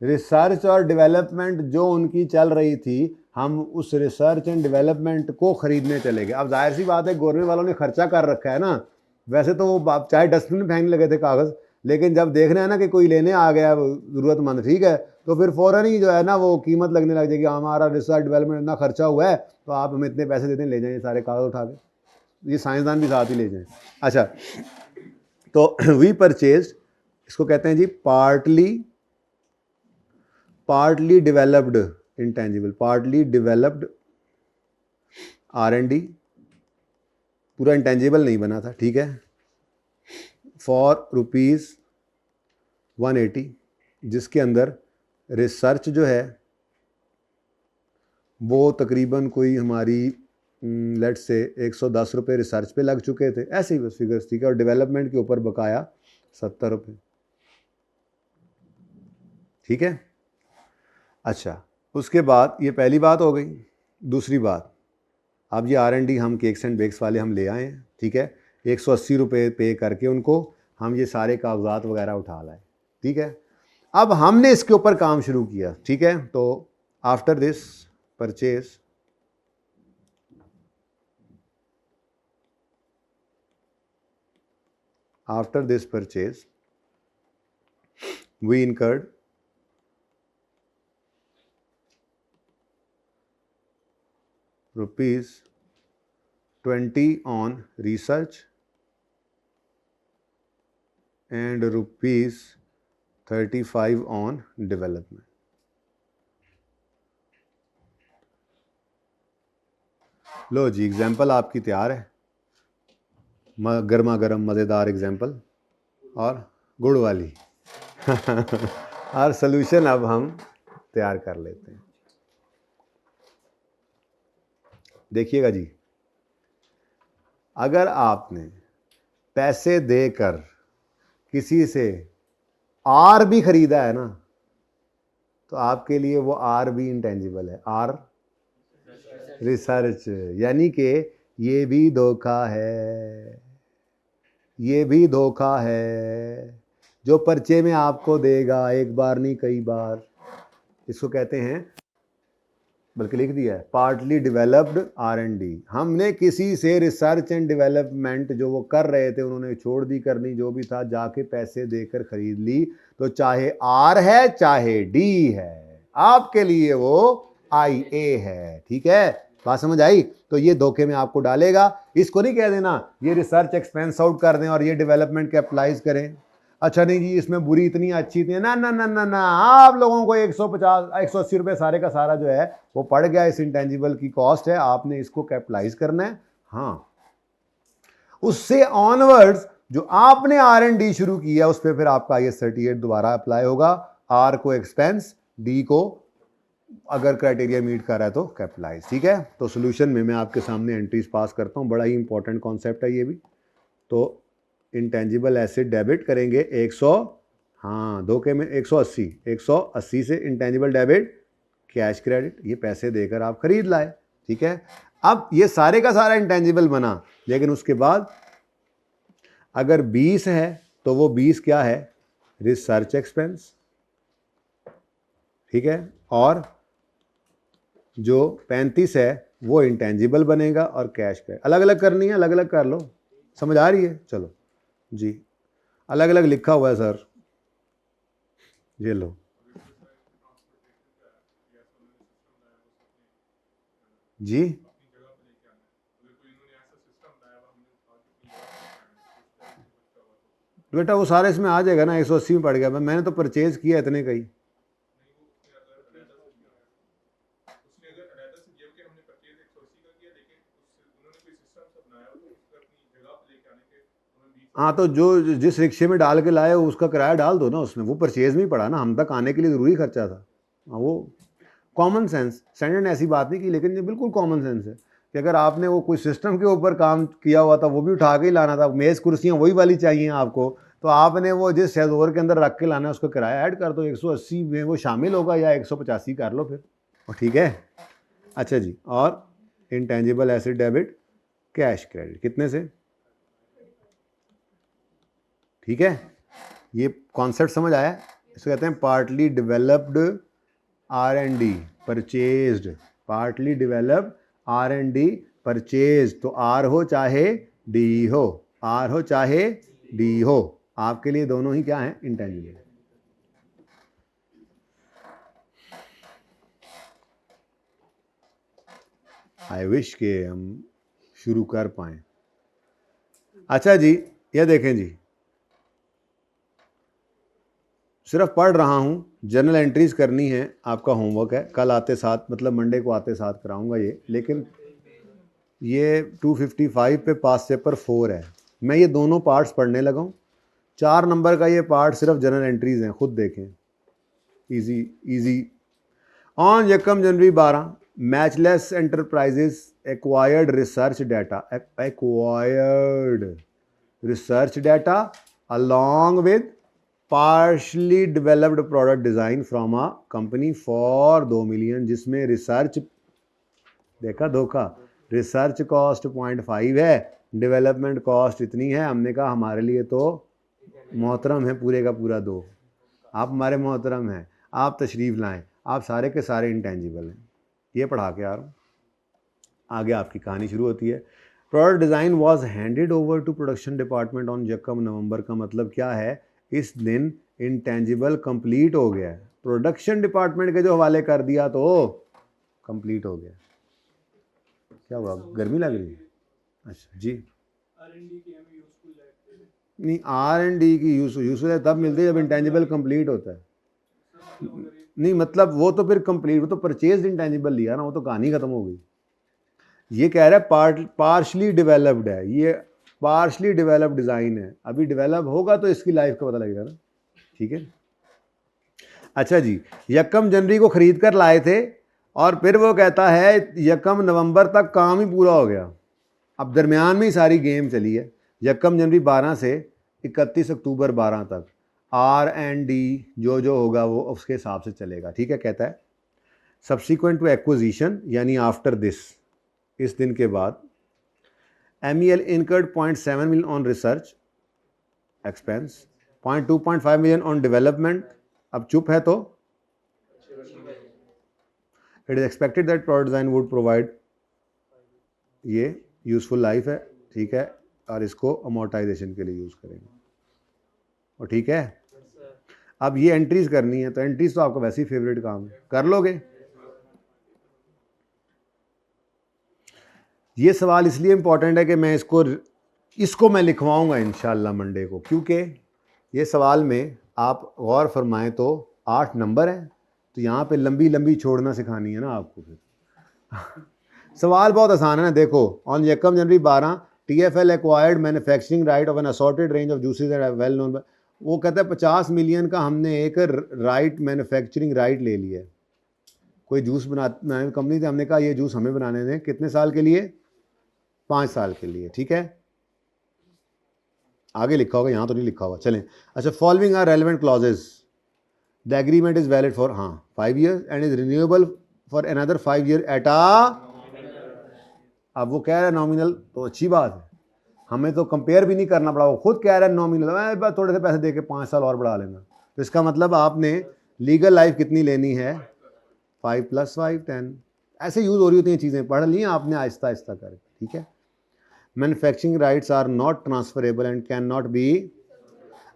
[SPEAKER 1] रिसर्च और डेवलपमेंट जो उनकी चल रही थी, हम उस रिसर्च एंड डेवलपमेंट को ख़रीदने चले गए। अब जाहिर सी बात है गवर्नमेंट वालों ने खर्चा कर रखा है ना, वैसे तो वो चाहे डस्टबिन में फेंकने लगे थे कागज़, लेकिन जब देख रहे हैं ना कि कोई लेने आ गया ज़रूरतमंद, ठीक है, तो फिर फ़ौरन ही जो है ना वो कीमत लगने लग जाएगी, हमारा रिसर्च डेवलपमेंट इतना खर्चा हुआ है तो आप हमें इतने पैसे देते हैं, ले जाएँ सारे कागज़ उठा के, ये साइंसदान भी साथ ही ले जाएँ। अच्छा, तो वी परचेज, इसको कहते हैं जी partly developed intangible, partly developed R&D, पूरा इंटेंजिबल नहीं बना था, ठीक है, फॉर ₹180, जिसके अंदर रिसर्च जो है वो तकरीबन कोई हमारी लेट्स से ₹110 रिसर्च पे लग चुके थे, ऐसे ही बस फिगर्स, ठीक है, और डेवलपमेंट के ऊपर बकाया ₹70, ठीक है। अच्छा, उसके बाद ये पहली बात हो गई। दूसरी बात, अब ये R&D हम केक्स एंड बेक्स वाले हम ले आए हैं, ठीक है, ₹180 पे करके उनको हम ये सारे कागजात वगैरह उठा लाए, ठीक है। अब हमने इसके ऊपर काम शुरू किया, ठीक है। तो after this purchase, after this purchase we incurred ₹20 on research and ₹35 on development. लो जी, एग्जाम्पल आपकी तैयार है, गर्मा गर्म मज़ेदार एग्जाम्पल और गुड़ वाली और सॉल्यूशन अब हम तैयार कर लेते हैं। देखिएगा जी, अगर आपने पैसे देकर किसी से R भी खरीदा है ना, तो आपके लिए वो R भी इंटेंजिबल है, R रिसर्च, यानी कि ये भी धोखा है, ये भी धोखा है, जो पर्चे में आपको देगा एक बार नहीं कई बार, इसको कहते हैं, बल्कि लिख दिया है पार्टली डेवलप्ड R&D। हमने किसी से रिसर्च एंड डेवलपमेंट जो वो कर रहे थे उन्होंने छोड़ दी करनी, जो भी था जाके पैसे देकर खरीद ली, तो चाहे R है चाहे D है, आपके लिए वो IA है, ठीक है, बात समझ आई। तो ये धोखे में आपको डालेगा, इसको नहीं कह देना ये रिसर्च एक्सपेंस आउट कर दें और ये डेवलपमेंट कैपिटलाइज करें, अच्छा नहीं जी इसमें बुरी इतनी अच्छी थी, ना ना ना ना ना, आप लोगों को 150 180 सारे का सारा जो है वो पड़ गया, इस इंटेंजिबल की कॉस्ट है, आपने इसको कैपिटलाइज करना है। हाँ, उससे ऑनवर्ड्स जो आपने R&D शुरू किया उस पर फिर आपका IS 38 दोबारा अप्लाई होगा, R को एक्सपेंस, D को अगर क्राइटेरिया मीट कर रहा है तो कैपिटलाइज, ठीक है। तो सोल्यूशन में मैं आपके सामने एंट्रीज पास करता हूँ, बड़ा ही इंपॉर्टेंट कॉन्सेप्ट है ये भी। तो इंटेंजिबल एसेट डेबिट करेंगे 100, हाँ धोखे में 180 से इंटेंजिबल डेबिट, कैश क्रेडिट, ये पैसे देकर आप खरीद लाए, ठीक है। अब ये सारे का सारा इंटेंजिबल बना, लेकिन उसके बाद अगर 20 है तो वो 20 क्या है, रिसर्च एक्सपेंस, ठीक है, और जो 35 है वो इंटेंजिबल बनेगा और कैश क्रेडिट। अलग अलग करनी है, अलग अलग कर लो, समझ आ रही है, चलो जी, अलग अलग लिखा हुआ है सर, ये लो जी। तो बेटा वो सारे इसमें आ जाएगा ना, 180 में पड़ गया। मैंने तो परचेज किया इतने का ही। हाँ तो जो जिस रिक्शे में डाल के लाए हो उसका किराया डाल दो ना उसमें, वो परचेज में ही पड़ा ना, हम तक आने के लिए ज़रूरी खर्चा था। हाँ वो कॉमन सेंस, स्टैंडर्ड ने ऐसी बात नहीं की, लेकिन ये बिल्कुल कॉमन सेंस है कि अगर आपने वो कोई सिस्टम के ऊपर काम किया हुआ था वो भी उठा के ही लाना था, मेज़ कुर्सियाँ वही वाली चाहिए आपको, तो आपने वो जिस सेजोर के अंदर रख के लाना है उसका किराया ऐड कर दो, 180 में वो शामिल होगा या 185 कर लो फिर, और ठीक है। अच्छा जी, और intangible asset debit, cash credit कितने से? ठीक है, ये कॉन्सेप्ट समझ आया? इसको कहते हैं partly developed R&D purchased, partly developed R&D purchase. तो R हो चाहे D हो, R हो चाहे D हो, आपके लिए दोनों ही क्या हैं? इंटेंजिबल। आई विश के हम शुरू कर पाएँ। अच्छा जी, ये देखें जी, सिर्फ पढ़ रहा हूँ, जर्नल एंट्रीज करनी है, आपका होमवर्क है, कल आते साथ मतलब मंडे को आते साथ कराऊंगा ये, लेकिन ये 255 पे पास पेपर 4 है। मैं ये दोनों पार्ट्स पढ़ने लगा हूँ, 4 नंबर का ये पार्ट सिर्फ जर्नल एंट्रीज हैं, खुद देखें, इजी इजी। ऑन यकम जनवरी 12 matchless enterprises acquired research data, acquired research data along with partially developed product design from a company for 2 million, जिसमें रिसर्च, देखा धोखा, रिसर्च कॉस्ट 0.5 है, डेवलपमेंट कॉस्ट इतनी है। हमने कहा हमारे लिए तो मोहतरम है पूरे का पूरा 2, आप हमारे मोहतरम हैं, आप तशरीफ़ लाएं, आप सारे के सारे इंटेंजिबल हैं। ये पढ़ा के आ रहा हूँ, आगे आपकी कहानी शुरू होती है। Product design was handed over to production department on यकम नवंबर का मतलब क्या है? इस दिन इंटेंजिबल कंप्लीट हो गया है, प्रोडक्शन डिपार्टमेंट के जो हवाले कर दिया तो कंप्लीट हो गया। क्या हुआ, गर्मी लग रही है? अच्छा जी,
[SPEAKER 2] R&D की हमें यूजफुल है,
[SPEAKER 1] नहीं R&D की यूजफुल है तब मिलती है जब इंटेंजिबल कंप्लीट होता है। नहीं मतलब वो तो फिर कंप्लीट, वो तो परचेज इंटेंजिबल लिया ना, वो तो कहानी खत्म हो गई। ये कह रहा है पार्शली डेवलप्ड है, ये पार्शली डेवलप्ड डिज़ाइन है, अभी डेवलप होगा तो इसकी लाइफ का पता लगेगा ना, ठीक है। अच्छा जी, यकम जनवरी को ख़रीद कर लाए थे और फिर वो कहता है यकम नवंबर तक काम ही पूरा हो गया। अब दरमियान में ही सारी गेम चली है, यकम जनवरी 12 से 31 अक्टूबर 12 तक R&D जो होगा वो उसके हिसाब से चलेगा, ठीक है। कहता है सब्सिक्वेंट टू एक्विजिशन यानी आफ्टर दिस, इस दिन के बाद MEL incurred 0.7 million on research expense, 2.5 million on development। अब चुप है तो it is expected that product design would provide, ये यूजफुल लाइफ है, ठीक है, और इसको अमोर्टाइजेशन के लिए यूज करेंगे, और ठीक है। अब ये एंट्रीज करनी है, तो एंट्रीज तो आपका वैसे ही फेवरेट काम है, कर लोगे। ये सवाल इसलिए इम्पॉर्टेंट है कि मैं इसको मैं लिखवाऊंगा इंशाल्लाह मंडे को, क्योंकि ये सवाल में आप गौर फरमाएं तो 8 नंबर हैं, तो यहाँ पे लंबी लंबी छोड़ना सिखानी है ना आपको फिर सवाल बहुत आसान है ना, देखो ऑन यकम जनवरी 12 TFL acquired manufacturing right of an assorted range of juices and well known, वो कहता है 50 मिलियन का हमने एक राइट मैन्युफैक्चरिंग राइट ले लिया है, कोई जूस बनाने कंपनी थी, हमने कहा ये जूस हमें बनाने दें, कितने साल के लिए? 5 साल के लिए, ठीक है। आगे लिखा होगा, यहाँ तो नहीं लिखा हुआ, चलें। अच्छा, following are relevant clauses, the agreement is valid for 5 years and is renewable for another 5 year at अब वो कह रहा है नॉमिनल, तो अच्छी बात है, हमें तो कंपेयर भी नहीं करना पड़ा, वो खुद कह रहा है नॉमिनल, थोड़े से पैसे दे के 5 साल और बढ़ा लेना, तो इसका मतलब आपने लीगल लाइफ कितनी लेनी है? 5 + 5 10। ऐसे यूज़ हो रही होती हैं चीज़ें, पढ़ ली आपने आहिस्ता आहिस्ता करके, ठीक है। Manufacturing rights are not transferable and can not be,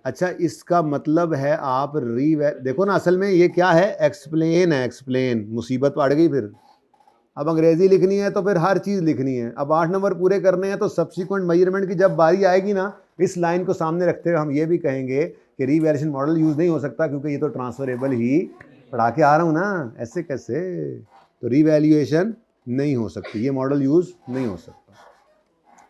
[SPEAKER 1] अच्छा इसका मतलब है आप देखो ना, असल में ये क्या है? एक्सप्लेन है, एक्सप्लेन, मुसीबत पड़ गई फिर। अब अंग्रेज़ी लिखनी है तो फिर हर चीज़ लिखनी है, अब 8 नंबर पूरे करने हैं, तो सब्सिक्वेंट मेजरमेंट की जब बारी आएगी ना, इस लाइन को सामने रखते हुए हम ये भी कहेंगे कि रीवैल्यूएशन मॉडल यूज़ नहीं हो सकता क्योंकि ये तो ट्रांसफरेबल ही पढ़ा के आ रहा हूँ ना, ऐसे कैसे, तो रीवैल्यूएशन नहीं हो सकती, ये मॉडल यूज़ नहीं हो सकता।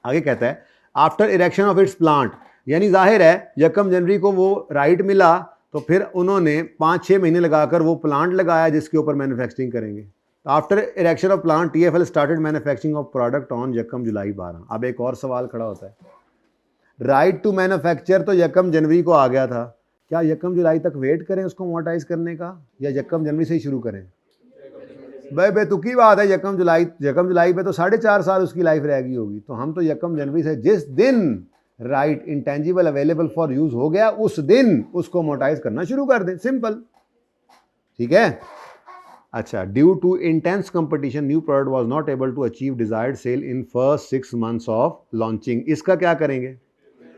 [SPEAKER 1] आगे कहता है after erection of its plant, यानी जाहिर है यकम जनवरी को वो राइट मिला तो फिर उन्होंने 5-6 महीने लगाकर वो प्लांट लगाया जिसके ऊपर मैन्युफैक्चरिंग करेंगे। After erection of plant TFL started manufacturing of product on यकम जुलाई 12। अब एक और सवाल खड़ा होता है, राइट टू मैन्युफैक्चर तो यकम जनवरी को आ गया था, क्या यकम जुलाई तक वेट करें उसको अमोर्टाइज करने का या यकम जनवरी से ही शुरू करें? भाई बेतुकी बात है, यकम जुलाई पे तो 4.5 साल उसकी लाइफ रह गई होगी, तो हम तो यकम जनवरी से जिस दिन right intangible available for use हो गया उस दिन उसको अमोर्टाइज करना शुरू कर दें, सिंपल, ठीक है। अच्छा, due to intense competition new product was not able to achieve desired sale in first 6 months of launching, इसका क्या करेंगे?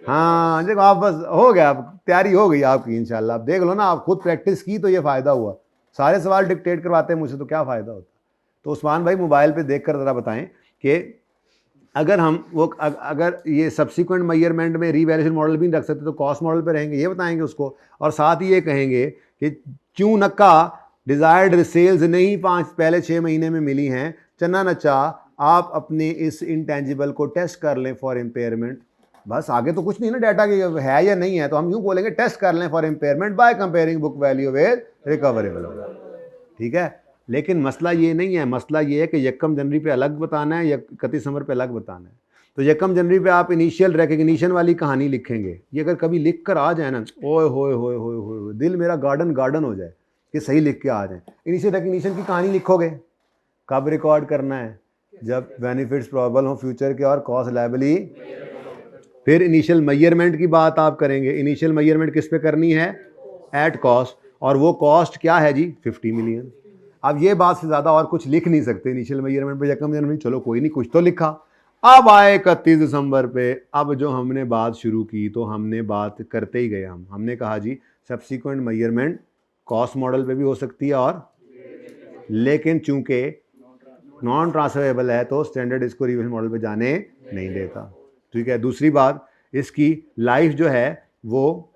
[SPEAKER 1] हाँ देखो आप बस हो गया, तैयारी हो गई आपकी इंशाल्लाह, आप देख लो ना, आप खुद प्रैक्टिस की तो ये फ़ायदा हुआ, सारे सवाल डिक्टेट करवाते हैं मुझसे तो क्या फ़ायदा होता। तो उस्मान भाई मोबाइल पे देख कर ज़रा बताएं कि अगर हम वो अगर ये सब्सिक्वेंट मेजरमेंट में रीवैल्यूएशन मॉडल भी नहीं रख सकते तो कॉस्ट मॉडल पे रहेंगे, ये बताएंगे उसको, और साथ ही ये कहेंगे कि क्यों नक्का डिज़ायर्ड सेल्स नहीं पहले 6 महीने में मिली हैं, चन्ना नच्चा आप अपने इस इंटेंजिबल को टेस्ट कर लें फॉर इम्पेयरमेंट। बस आगे तो कुछ नहीं ना, डाटा की है या नहीं है, तो हम यूँ बोलेंगे टेस्ट कर लें for impairment by comparing book value with recoverable, ठीक है। लेकिन मसला ये नहीं है, मसला ये है कि यकम जनवरी पे अलग बताना है या 31 दिसंबर पे अलग बताना है। तो यकम जनवरी पे आप इनिशियल रिकग्निशन वाली कहानी लिखेंगे, ये अगर कभी लिख कर आ जाए ना, ओए होए होए होए होए, दिल मेरा गार्डन हो जाए कि सही लिख के आ जाए। इनिशियल रिकग्निशन की कहानी लिखोगे, कब रिकॉर्ड करना है? जब बेनिफिट्स प्रॉबल हो फ्यूचर के और कॉस्ट लायबिलिटी। फिर इनिशियल मेजरमेंट की बात आप करेंगे, इनिशियल मेजरमेंट किस पे करनी है? एट कॉस्ट, और वो कॉस्ट क्या है जी? 50 मिलियन। अब ये बात से ज़्यादा और कुछ लिख नहीं सकते इनिशियल मेजरमेंट पे यकम जनवरी, चलो कोई नहीं कुछ तो लिखा। अब आए 31 दिसंबर पे, अब जो हमने बात शुरू की तो हमने बात करते ही गए, हमने कहा जी सब्सिक्वेंट मेजरमेंट कॉस्ट मॉडल पे भी हो सकती है, और लेकिन चूंकि नॉन ट्रांसफरेबल है तो स्टैंडर्ड इसको रिवीजन मॉडल पे जाने नहीं देता, ठीक है। दूसरी बात, इसकी लाइफ जो है वो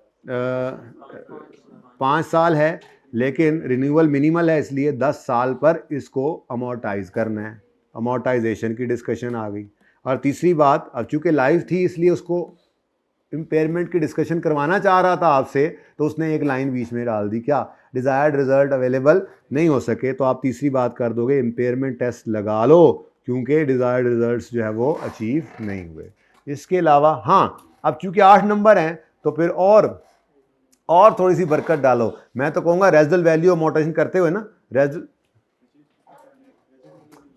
[SPEAKER 1] 5 साल है, लेकिन रिन्यूअल मिनिमल है, इसलिए 10 साल पर इसको अमोर्टाइज करना है, अमोर्टाइजेशन की डिस्कशन आ गई। और तीसरी बात, अब चूँकि लाइफ थी इसलिए उसको इम्पेयरमेंट की डिस्कशन करवाना चाह रहा था आपसे, तो उसने एक लाइन बीच में डाल दी, क्या? डिज़ायर्ड रिजल्ट अवेलेबल नहीं हो सके, तो आप तीसरी बात कर दोगे इम्पेयरमेंट टेस्ट लगा लो क्योंकि डिज़ायर्ड रिजल्ट्स जो है वो अचीव नहीं हुए। इसके अलावा हाँ, अब चूँकि 8 नंबर हैं तो फिर और थोड़ी सी बरकत डालो। मैं तो कहूँगा रेजिडुअल वैल्यू अमोर्टाइजेशन करते हुए ना,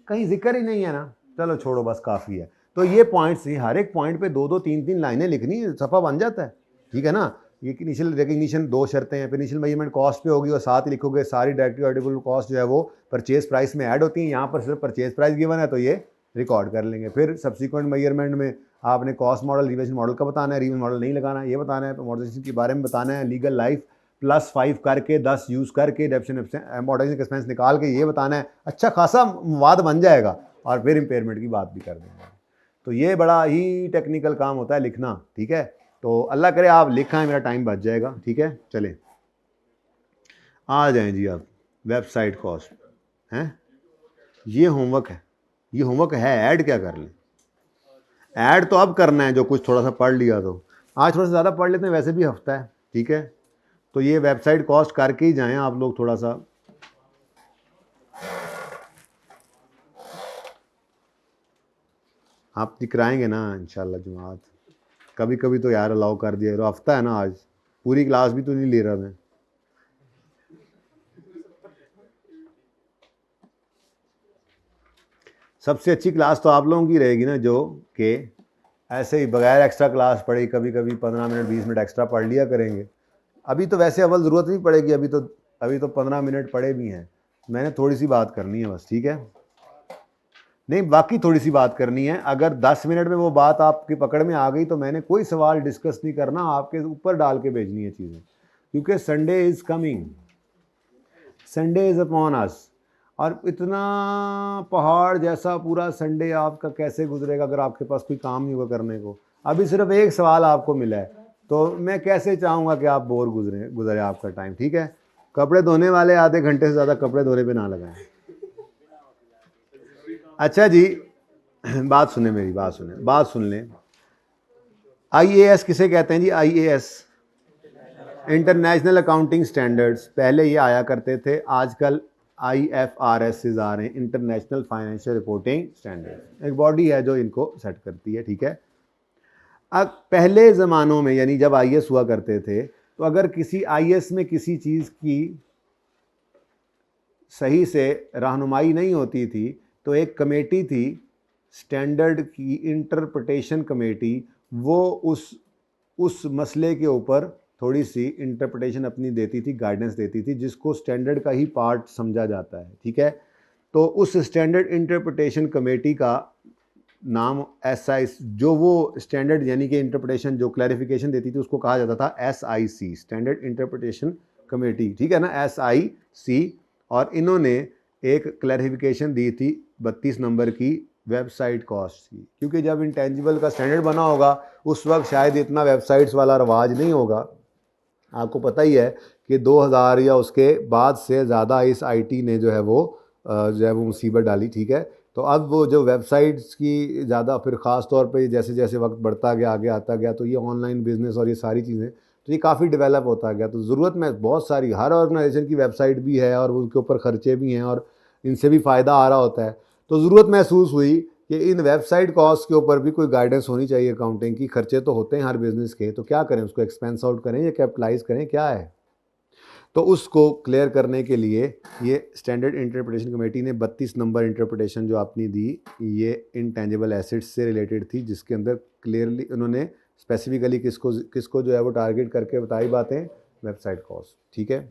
[SPEAKER 1] कहीं जिक्र ही नहीं है ना, चलो छोड़ो बस काफ़ी है। तो ये पॉइंट्स ही, हर एक पॉइंट पे 2-2 3-3 लाइनें लिखनी, सफ़ा बन जाता है, ठीक है ना। ये इनिशियल रिकग्निशन 2 शर्तें हैं, फिर इनिशियल मेजरमेंट कॉस्ट पे होगी और साथ ही लिखोगे सारी डायरेक्टली ऑडिबल कॉस्ट जो है वो परचेज प्राइस में ऐड होती हैं। यहाँ पर सिर्फ परचेज प्राइस गिवन है तो ये रिकॉर्ड कर लेंगे। फिर सब्सिक्वेंट मेजरमेंट में आपने कॉस्ट मॉडल रिवीजन मॉडल का बताना है, रिवीजन मॉडल नहीं लगाना है ये बताना है, अमोर्टाइजेशन के बारे में बताना है, लीगल लाइफ +5 करके 10 यूज़ करके अमोर्टाइजेशन एक्सपेंस निकाल के ये बताना है, अच्छा खासा वाद बन जाएगा। और फिर इम्पेयरमेंट की बात भी कर देंगे। तो ये बड़ा ही टेक्निकल काम होता है लिखना, ठीक है। तो अल्लाह करे आप लिखा है, मेरा टाइम बच जाएगा, ठीक है। चलें आ जाएं जी, आप वेबसाइट कॉस्ट हैं, ये होमवर्क है, ये होमवर्क है, ऐड क्या कर लें? ऐड तो अब करना है, जो कुछ थोड़ा सा पढ़ लिया तो आज थोड़ा सा ज़्यादा पढ़ लेते हैं, वैसे भी हफ्ता है, ठीक है। तो ये वेबसाइट कॉस्ट करके ही जाएं आप लोग, थोड़ा सा आप दिखराएंगे ना इंशाल्लाह जुमात। कभी कभी तो यार अलाउ कर दिया, तो हफ्ता है ना, आज पूरी क्लास भी तो नहीं ले रहा मैं। सबसे अच्छी क्लास तो आप लोगों की रहेगी ना, जो कि ऐसे ही बगैर एक्स्ट्रा क्लास पढ़े कभी कभी 15 मिनट 20 मिनट एक्स्ट्रा पढ़ लिया करेंगे। अभी तो वैसे अव्वल ज़रूरत नहीं पड़ेगी, अभी तो 15 मिनट पढ़े भी हैं, मैंने थोड़ी सी बात करनी है बस, ठीक है। नहीं बाकी थोड़ी सी बात करनी है, अगर 10 मिनट में वो बात आपकी पकड़ में आ गई तो मैंने कोई सवाल डिस्कस नहीं करना, आपके ऊपर डाल के भेजनी है चीज़ें, क्योंकि Sunday is coming, Sunday is upon us. और इतना पहाड़ जैसा पूरा संडे आपका कैसे गुजरेगा अगर आपके पास कोई काम नहीं होगा करने को। अभी सिर्फ एक सवाल आपको मिला है, तो मैं कैसे चाहूँगा कि आप बोर गुजरे आपका टाइम, ठीक है। कपड़े धोने वाले आधे घंटे से ज़्यादा कपड़े धोने पे ना लगाएं। अच्छा जी, बात सुने, मेरी बात सुन लें। IAS किसे कहते हैं जी? IAS, इंटरनेशनल अकाउंटिंग स्टैंडर्ड्स, पहले ये आया करते थे, आजकल IFRS आ रहे हैं, इंटरनेशनल फाइनेंशियल रिपोर्टिंग स्टैंडर्ड्स। एक बॉडी है जो इनको सेट करती है, ठीक है। अब पहले ज़मानों में, यानी जब IAS हुआ करते थे, तो अगर किसी IAS में किसी चीज़ की सही से रहनुमाई नहीं होती थी, तो एक कमेटी थी स्टैंडर्ड की, इंटरप्रिटेशन कमेटी, वो उस मसले के ऊपर थोड़ी सी इंटरप्रिटेशन अपनी देती थी, गाइडेंस देती थी, जिसको स्टैंडर्ड का ही पार्ट समझा जाता है, ठीक है। तो उस स्टैंडर्ड इंटरप्रिटेशन कमेटी का नाम SI, जो वो स्टैंडर्ड यानी कि इंटरप्रिटेशन जो क्लैरिफिकेशन देती थी, उसको कहा जाता था SIC, स्टैंडर्ड इंटरप्रिटेशन कमेटी, ठीक है ना, SIC। और इन्होंने एक क्लैरिफिकेशन दी थी 32 नंबर की वेबसाइट कॉस्ट की, क्योंकि जब इंटेंजिबल का स्टैंडर्ड बना होगा उस वक्त शायद इतना वेबसाइट्स वाला रवाज नहीं होगा। आपको पता ही है कि 2000 या उसके बाद से ज़्यादा इस IT ने जो है वो मुसीबत डाली, ठीक है। तो अब वो जो वेबसाइट्स की ज़्यादा, फिर ख़ास तौर पे जैसे जैसे वक्त बढ़ता गया, आगे आता गया, तो ये ऑनलाइन बिज़नेस और ये सारी चीज़ें, तो ये काफ़ी डेवलप होता गया। तो ज़रूरत में बहुत सारी, हर ऑर्गेनाइजेशन की वेबसाइट भी है और उनके ऊपर ख़र्चे भी हैं और इनसे भी फ़ायदा आ रहा होता है। तो ज़रूरत महसूस हुई कि इन वेबसाइट कॉस्ट के ऊपर भी कोई गाइडेंस होनी चाहिए अकाउंटिंग की। खर्चे तो होते हैं हर बिज़नेस के, तो क्या करें, उसको एक्सपेंस आउट करें या कैपिटलाइज करें, क्या है। तो उसको क्लियर करने के लिए ये स्टैंडर्ड इंटरप्रिटेशन कमेटी ने 32 नंबर इंटरप्रिटेशन जो आपने दी, ये इंटेंजिबल एसेट्स से रिलेटेड थी, जिसके अंदर क्लियरली उन्होंने स्पेसिफिकली किसको जो है वो टारगेट करके बताई बातें, वेबसाइट कॉस्ट, ठीक है।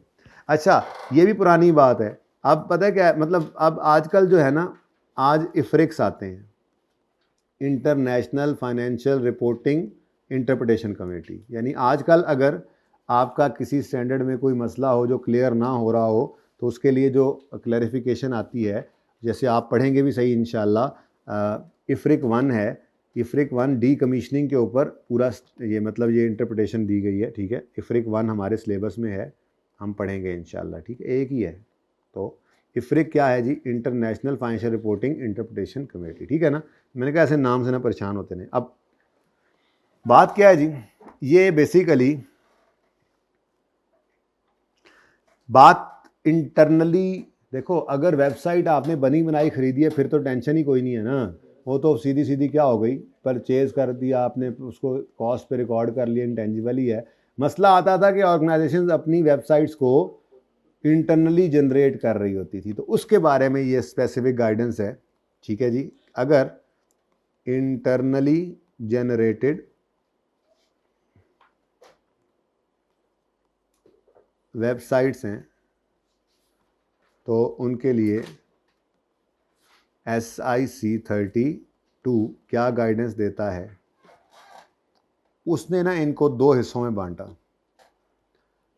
[SPEAKER 1] अच्छा, ये भी पुरानी बात है, अब पता है क्या, मतलब अब आजकल जो है ना, आज इफ्रिक्स आते हैं, international financial reporting interpretation committee. यानी आजकल अगर आपका किसी स्टैंडर्ड में कोई मसला हो जो क्लियर ना हो रहा हो, तो उसके लिए जो क्लैरिफिकेशन आती है, जैसे आप पढ़ेंगे भी सही इंशाल्लाह, इफ्रिक 1 है, इफ्रिक 1 डी कमीशनिंग के ऊपर पूरा ये मतलब ये इंटरप्रिटेशन दी गई है, ठीक है। इफ्रिक 1 हमारे सिलेबस में है, हम पढ़ेंगे इंशाल्लाह, ठीक है, एक ही है। तो इफ्रिक क्या है जी? International financial reporting interpretation committee, ठीक है ना। मैंने कहा ऐसे नाम से ना परेशान होते नहीं। अब बात क्या है जी, ये बेसिकली बात इंटरनली, देखो अगर वेबसाइट आपने बनी बनाई खरीदी है फिर तो टेंशन ही कोई नहीं है ना, वो तो सीधी सीधी क्या हो गई, परचेज कर दिया आपने, उसको कॉस्ट पे रिकॉर्ड कर लिया, इंटेंजिबल ही है। मसला आता था कि ऑर्गेनाइजेशन अपनी वेबसाइट्स को इंटरनली जनरेट कर रही होती थी, तो उसके बारे में ये स्पेसिफिक गाइडेंस है, ठीक है जी। अगर इंटरनली जनरेटेड वेबसाइट्स हैं तो उनके लिए SIC 32 क्या गाइडेंस देता है, उसने ना इनको 2 हिस्सों में बांटा।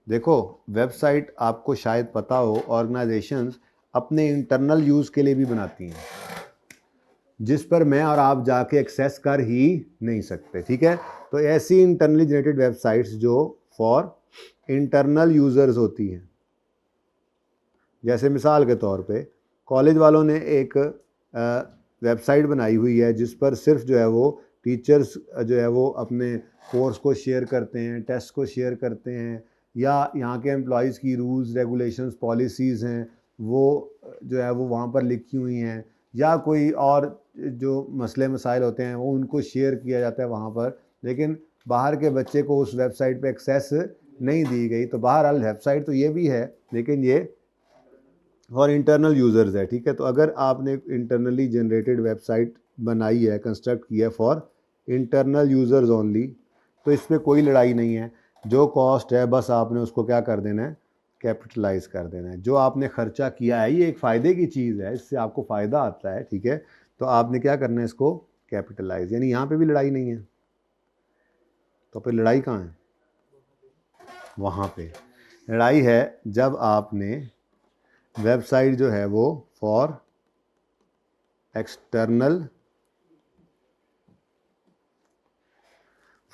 [SPEAKER 1] देखो, वेबसाइट आपको शायद पता हो, ऑर्गेनाइजेशंस अपने इंटरनल यूज़ के लिए भी बनाती हैं, जिस पर मैं और आप जाके एक्सेस कर ही नहीं सकते, ठीक है। तो ऐसी इंटरनली जनरेटेड वेबसाइट्स जो फॉर इंटरनल यूज़र्स होती हैं, जैसे मिसाल के तौर पे कॉलेज वालों ने एक वेबसाइट बनाई हुई है जिस पर सिर्फ जो है वो टीचर्स जो है वो अपने कोर्स को शेयर करते हैं, टेस्ट को शेयर करते हैं, या यहाँ के एम्प्लॉयज़ की रूल्स रेगुलेशंस पॉलिसीज़ हैं वो जो है वो वहाँ पर लिखी हुई हैं, या कोई और जो मसले मसाइल होते हैं वो उनको शेयर किया जाता है वहाँ पर, लेकिन बाहर के बच्चे को उस वेबसाइट पे एक्सेस नहीं दी गई। तो बहरहाल वेबसाइट तो ये भी है, लेकिन ये और इंटरनल यूज़र्स है, ठीक है। तो अगर आपने इंटरनली जनरेटेड वेबसाइट बनाई है, कंस्ट्रक्ट किया है फॉर इंटरनल यूज़र्स ओनली, तो इसमें कोई लड़ाई नहीं है। जो कॉस्ट है बस आपने उसको क्या कर देना है, कैपिटलाइज कर देना है। जो आपने खर्चा किया है, ये एक फ़ायदे की चीज़ है, इससे आपको फ़ायदा आता है, ठीक है। तो आपने क्या करना है, इसको कैपिटलाइज, यानी यहाँ पे भी लड़ाई नहीं है। तो फिर लड़ाई कहाँ है? वहाँ पे लड़ाई है जब आपने वेबसाइट जो है वो for external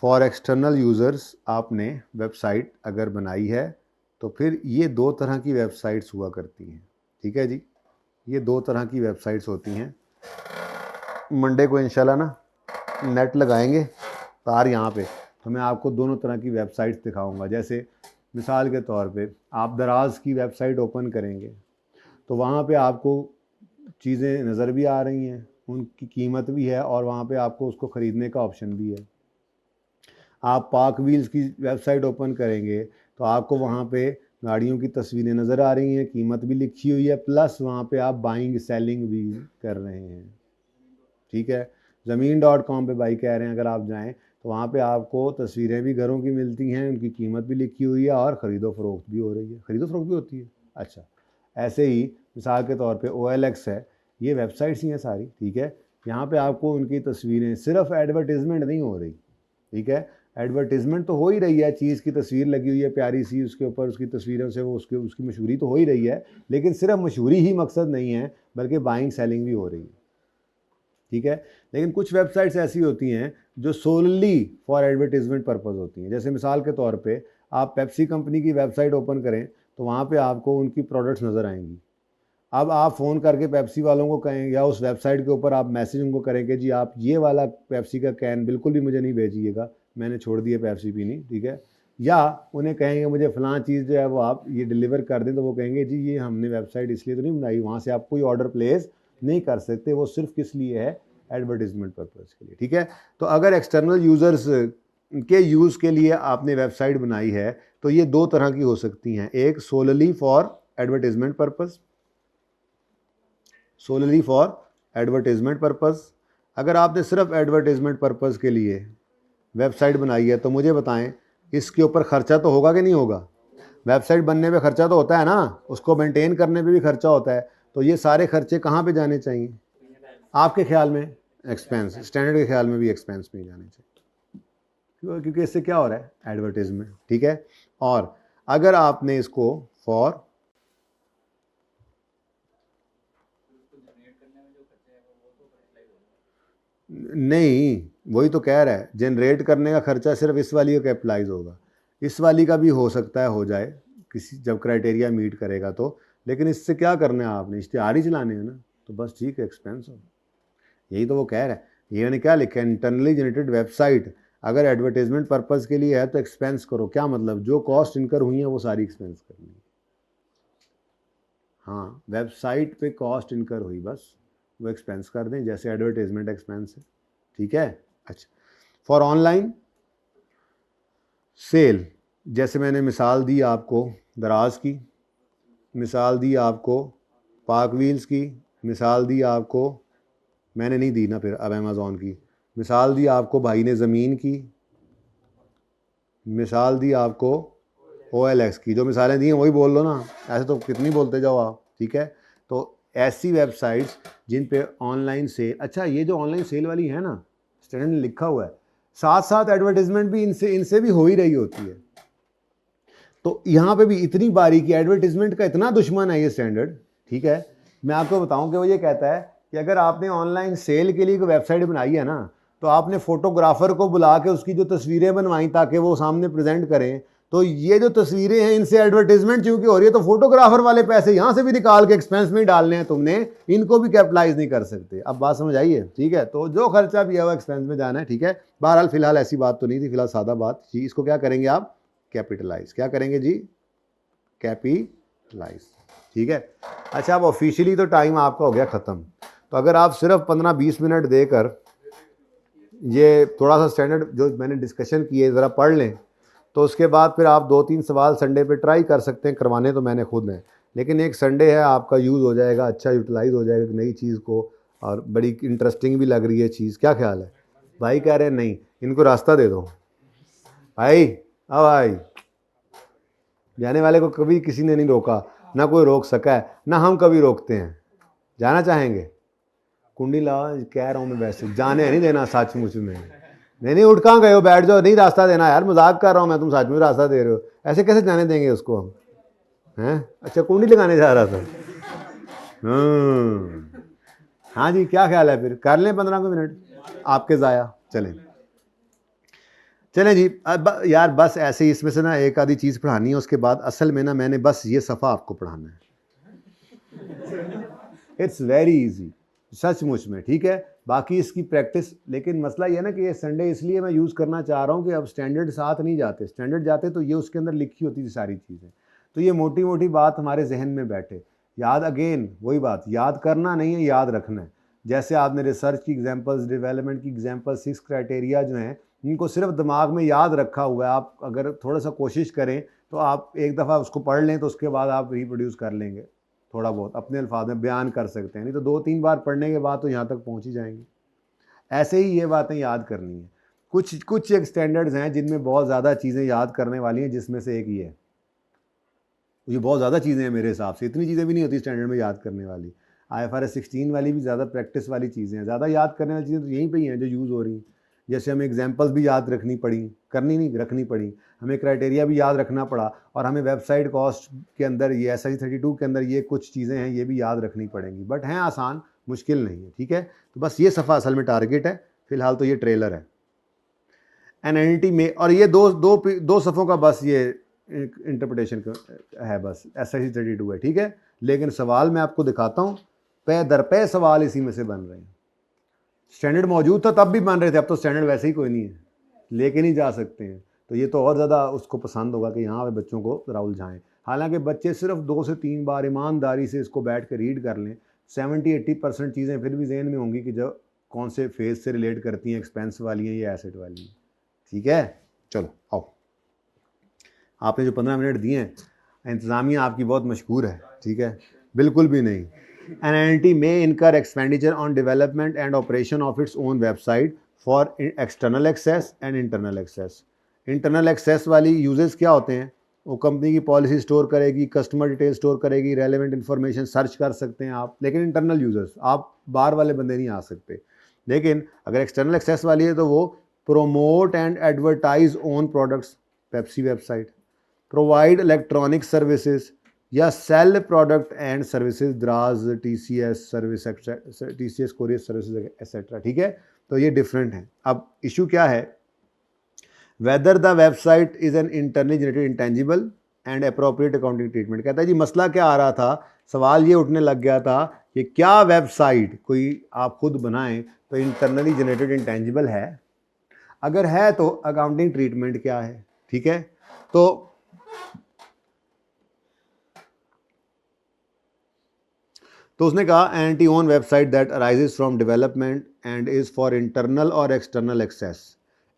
[SPEAKER 1] for external users आपने वेबसाइट अगर बनाई है तो फिर ये दो तरह की वेबसाइट्स हुआ करती हैं, ठीक है जी। ये दो तरह की वेबसाइट्स होती हैं। मंडे को इंशाल्लाह ना नेट लगाएंगे तार यहाँ पे, तो मैं आपको दोनों तरह की वेबसाइट्स दिखाऊंगा। जैसे मिसाल के तौर पे आप दराज की वेबसाइट ओपन करेंगे तो वहाँ पे आपको चीज़ें नज़र भी आ रही हैं, उनकी कीमत भी है और वहाँ पे आपको उसको ख़रीदने का ऑप्शन भी है। आप पाक व्हील्स की वेबसाइट ओपन करेंगे तो आपको वहाँ पे गाड़ियों की तस्वीरें नज़र आ रही हैं, कीमत भी लिखी हुई है, प्लस वहाँ पे आप बाइंग सेलिंग भी कर रहे हैं, ठीक है। ज़मीन.com पे भाई कह रहे हैं अगर आप जाएं तो वहाँ पे आपको तस्वीरें भी घरों की मिलती हैं, उनकी कीमत भी लिखी हुई है और ख़रीदो फ़रोख्त भी हो रही है, ख़रीदो फ़रोख्त भी होती है। अच्छा, ऐसे ही मिसाल के तौर पे OLX है, ये वेबसाइट्स ही हैं सारी, ठीक है। यहाँ पे आपको उनकी तस्वीरें, सिर्फ एडवर्टीज़मेंट नहीं हो रही, ठीक है। एडवर्टीज़मेंट तो हो ही रही है, चीज़ की तस्वीर लगी हुई है प्यारी सी, उसके ऊपर उसकी तस्वीरों से वो उसकी मशहूरी तो हो ही रही है, लेकिन सिर्फ मशहूरी ही मकसद नहीं है बल्कि बाइंग सेलिंग भी हो रही है, ठीक है। लेकिन कुछ वेबसाइट्स ऐसी होती हैं जो सोलली फॉर एडवर्टीज़मेंट पर्पज़ होती हैं। जैसे मिसाल के तौर पे आप पेप्सी कंपनी की वेबसाइट ओपन करें तो वहाँ पे आपको उनकी प्रोडक्ट्स नज़र आएंगी। अब आप फ़ोन करके पेप्सी वालों को कहें या उस वेबसाइट के ऊपर आप मैसेज उनको करें कि जी आप ये वाला पेप्सी का कैन बिल्कुल भी मुझे नहीं भेजिएगा, मैंने छोड़ दी है पेप्सी पीनी, ठीक है। या उन्हें कहेंगे मुझे फ़लाँ चीज़ जो है वो आप ये डिलीवर कर दें, तो वो कहेंगे जी ये हमने वेबसाइट इसलिए तो नहीं बनाई, वहाँ से आप कोई ऑर्डर प्लेस नहीं कर सकते, वो सिर्फ किस लिए है, एडवर्टीज़मेंट पर्पज़ के लिए, ठीक है। तो अगर एक्सटर्नल यूज़र्स के यूज़ के लिए आपने वेबसाइट बनाई है तो ये दो तरह की हो सकती हैं, एक solely for advertisement purpose, solely for advertisement purpose. अगर आपने सिर्फ एडवर्टीज़मेंट पर्पज़ के लिए वेबसाइट बनाई है तो मुझे बताएं इसके ऊपर ख़र्चा तो होगा कि नहीं होगा। वेबसाइट बनने पे ख़र्चा तो होता है ना, उसको मेंटेन करने पे भी ख़र्चा होता है, तो ये सारे खर्चे कहाँ पे जाने चाहिए आपके ख्याल में? एक्सपेंस, स्टैंडर्ड के ख्याल में भी एक्सपेंस में ही जाने चाहिए, क्योंकि इससे क्या हो रहा है, एडवर्टीज़मेंट, ठीक है। और अगर आपने इसको फॉर नहीं, वही तो कह रहा है, जनरेट करने का खर्चा सिर्फ इस वाली का कैपिटलाइज होगा, इस वाली का भी हो सकता है हो जाए किसी जब क्राइटेरिया मीट करेगा तो, लेकिन इससे क्या करना है आपने, इश्तिहार ही चलाने हैं ना, तो बस ठीक है एक्सपेंस हो, यही तो वो कह रहा है। ये मैंने क्या लिखा है, इंटरनली जनरेटेड वेबसाइट अगर एडवर्टीजमेंट पर्पज़ के लिए है तो एक्सपेंस करो, क्या मतलब जो कॉस्ट इनकर हुई है वो सारी एक्सपेंस करनी है। हाँ, वेबसाइट पे कॉस्ट इनकर हुई बस वो एक्सपेंस कर दें, जैसे एडवर्टीजमेंट एक्सपेंस है, ठीक है। अच्छा, फॉर ऑनलाइन सेल, जैसे मैंने मिसाल दी आपको दराज की, मिसाल दी आपको पाक व्हील्स की, मिसाल दी आपको, मैंने नहीं दी ना फिर अब अमेज़ॉन की, मिसाल दी आपको भाई ने ज़मीन की, मिसाल दी आपको OLX की। जो मिसालें दी हैं वही बोल लो ना, ऐसे तो कितनी बोलते जाओ आप, ठीक है। तो ऐसी वेबसाइट्स जिन पे ऑनलाइन सेल, अच्छा ये जो ऑनलाइन सेल वाली है ना, स्टैंडर्ड में लिखा हुआ है, साथ साथ एडवर्टीजमेंट भी इनसे भी हो ही रही होती है। तो यहाँ पे भी इतनी बारीकी, एडवर्टीजमेंट का इतना दुश्मन है ये स्टैंडर्ड, ठीक है। मैं आपको बताऊं कि वो ये कहता है कि अगर आपने ऑनलाइन सेल के लिए कोई वेबसाइट बनाई है ना, तो आपने फोटोग्राफर को बुला के उसकी जो तस्वीरें बनवाई ताकि वो सामने प्रेजेंट करें, तो ये जो तस्वीरें हैं इनसे एडवर्टीजमेंट चूंकि हो रही है, तो फोटोग्राफर वाले पैसे यहाँ से भी निकाल के एक्सपेंस में ही डालने हैं तुमने, इनको भी कैपिटलाइज नहीं कर सकते। अब बात समझ आई है, ठीक है। तो जो खर्चा भी है वो एक्सपेंस में जाना है, ठीक है। बहरहाल फिलहाल ऐसी बात तो नहीं थी, फिलहाल सादा बात जी, इसको क्या करेंगे आप, कैपिटलाइज, क्या करेंगे जी, कैपिटलाइज, ठीक है। अच्छा, अब ऑफिशियली तो टाइम आपका हो गया ख़त्म, तो अगर आप सिर्फ 15-20 मिनट देकर ये थोड़ा सा स्टैंडर्ड जो मैंने डिस्कशन किए ज़रा पढ़ लें, तो उसके बाद फिर आप 2-3 सवाल संडे पे ट्राई कर सकते हैं, करवाने तो मैंने खुद हैं, लेकिन एक संडे है आपका यूज़ हो जाएगा, अच्छा यूटिलाइज़ हो जाएगा नई चीज़ को, और बड़ी इंटरेस्टिंग भी लग रही है चीज़। क्या ख्याल है भाई? कह रहे हैं नहीं, इनको रास्ता दे दो भाई। अब भाई जाने वाले को कभी किसी ने नहीं रोका, ना कोई रोक सका है, ना हम कभी रोकते हैं। जाना चाहेंगे? कुंडी लाओ, कह रहा हूँ मैं, वैसे जाने नहीं देना सचमुच में। नहीं उठ कहाँ गए हो, बैठ जाओ, नहीं रास्ता देना यार, मजाक कर रहा हूँ मैं, तुम सच में रास्ता दे रहे हो, ऐसे कैसे जाने देंगे उसको हम, हैं? अच्छा, कुंडी लगाने जा रहा था। हाँ जी, क्या ख्याल है फिर, कर लें 15 मिनट आपके ज़ाया? चलें, चलें जी, अब यार बस ऐसे ही इसमें से ना एक आधी चीज़ पढ़ानी है, उसके बाद असल में ना मैंने बस ये सफ़ा आपको पढ़ाना है। इट्स वेरी इजी सचमुच में, ठीक है। बाकी इसकी प्रैक्टिस, लेकिन मसला ये है ना कि ये संडे इसलिए मैं यूज़ करना चाह रहा हूँ कि अब स्टैंडर्ड साथ नहीं जाते, स्टैंडर्ड जाते तो ये उसके अंदर लिखी होती थी सारी चीज़ें, तो ये मोटी मोटी बात हमारे जहन में बैठे। याद, अगेन वही बात, याद करना नहीं है, याद रखना है। जैसे आपने रिसर्च की एग्जांपल्स, डेवलपमेंट की एग्जांपल्स, 6 क्राइटेरिया जो हैं, इनको सिर्फ दिमाग में याद रखा हुआ है। आप अगर थोड़ा सा कोशिश करें तो आप एक दफ़ा उसको पढ़ लें तो उसके बाद आप रिप्रोड्यूस कर लेंगे, थोड़ा बहुत अपने अल्फाज में बयान कर सकते हैं। नहीं तो 2-3 बार पढ़ने के बाद तो यहाँ तक पहुँच ही जाएंगे। ऐसे ही ये बातें याद करनी है। कुछ कुछ एक स्टैंडर्ड्स हैं जिनमें बहुत ज़्यादा चीज़ें याद करने वाली हैं, जिसमें से एक ये है। ये बहुत ज़्यादा चीज़ें हैं मेरे हिसाब से, इतनी चीज़ें भी नहीं होती स्टैंडर्ड में याद करने वाली। IFRS 16 वाली भी ज़्यादा प्रैक्टिस वाली चीज़ें हैं, ज़्यादा याद करने वाली चीज़ें तो यहीं पे ही हैं जो यूज़ हो रही हैं। जैसे हमें एग्जांपल्स भी याद रखनी पड़ी, करनी नहीं रखनी पड़ी, हमें क्राइटेरिया भी याद रखना पड़ा, और हमें वेबसाइट कॉस्ट के अंदर ये SI 32 के अंदर ये कुछ चीज़ें हैं, ये भी याद रखनी पड़ेंगी, बट हैं आसान, मुश्किल नहीं है, ठीक है। तो बस ये सफ़ा असल में टारगेट है, फिलहाल तो ये ट्रेलर है। एनएलटी में, और ये दो सफ़ों का बस ये इंटरप्रिटेशन है, बस SI 32 है, ठीक है। लेकिन सवाल मैं आपको दिखाता हूँ, पे दर पे सवाल इसी में से बन रहे हैं। स्टैंडर्ड मौजूद था तब भी बन रहे थे, अब तो स्टैंडर्ड वैसे ही कोई नहीं है, लेके नहीं जा सकते हैं, तो ये तो और ज़्यादा उसको पसंद होगा कि यहाँ पे बच्चों को ज़रा उलझाएँ। हालांकि बच्चे सिर्फ 2 से 3 बार ईमानदारी से इसको बैठ के रीड कर लें, 70-80% चीज़ें फिर भी जहन में होंगी कि जो कौन से फेज से रिलेट करती हैं, एक्सपेंस वाली हैं या एसेट वाली हैं, ठीक है। चलो आओ, आपने जो 15 मिनट दिए हैं, इंतज़ामिया आपकी बहुत मशहूर है, ठीक है, बिल्कुल भी नहीं। NIT may incur expenditure on development and operation of its own website for external access and internal access. Internal access वाली यूजेस क्या होते हैं? वो कंपनी की पॉलिसी स्टोर करेगी, कस्टमर डिटेल स्टोर करेगी, रेलेवेंट इन्फॉर्मेशन सर्च कर सकते हैं आप, लेकिन इंटरनल यूजर्स, आप बाहर वाले बंदे नहीं आ सकते। लेकिन अगर एक्सटर्नल एक्सेस वाली है तो वो promote and advertise own products, Pepsi website, provide electronic services या sell product and services, Daraz, TCS service, TCS courier services etcetera, ठीक है। तो ये डिफरेंट है। अब इशू क्या है, whether the website is an internally generated intangible and appropriate accounting treatment. कहता है जी मसला क्या आ रहा था, सवाल ये उठने लग गया था कि क्या वेबसाइट कोई आप खुद बनाएं तो इंटरनली जनरेटेड इंटेंजिबल है, अगर है तो अकाउंटिंग ट्रीटमेंट क्या है, ठीक है। तो उसने कहा entity own website that arises from development and is for internal और external access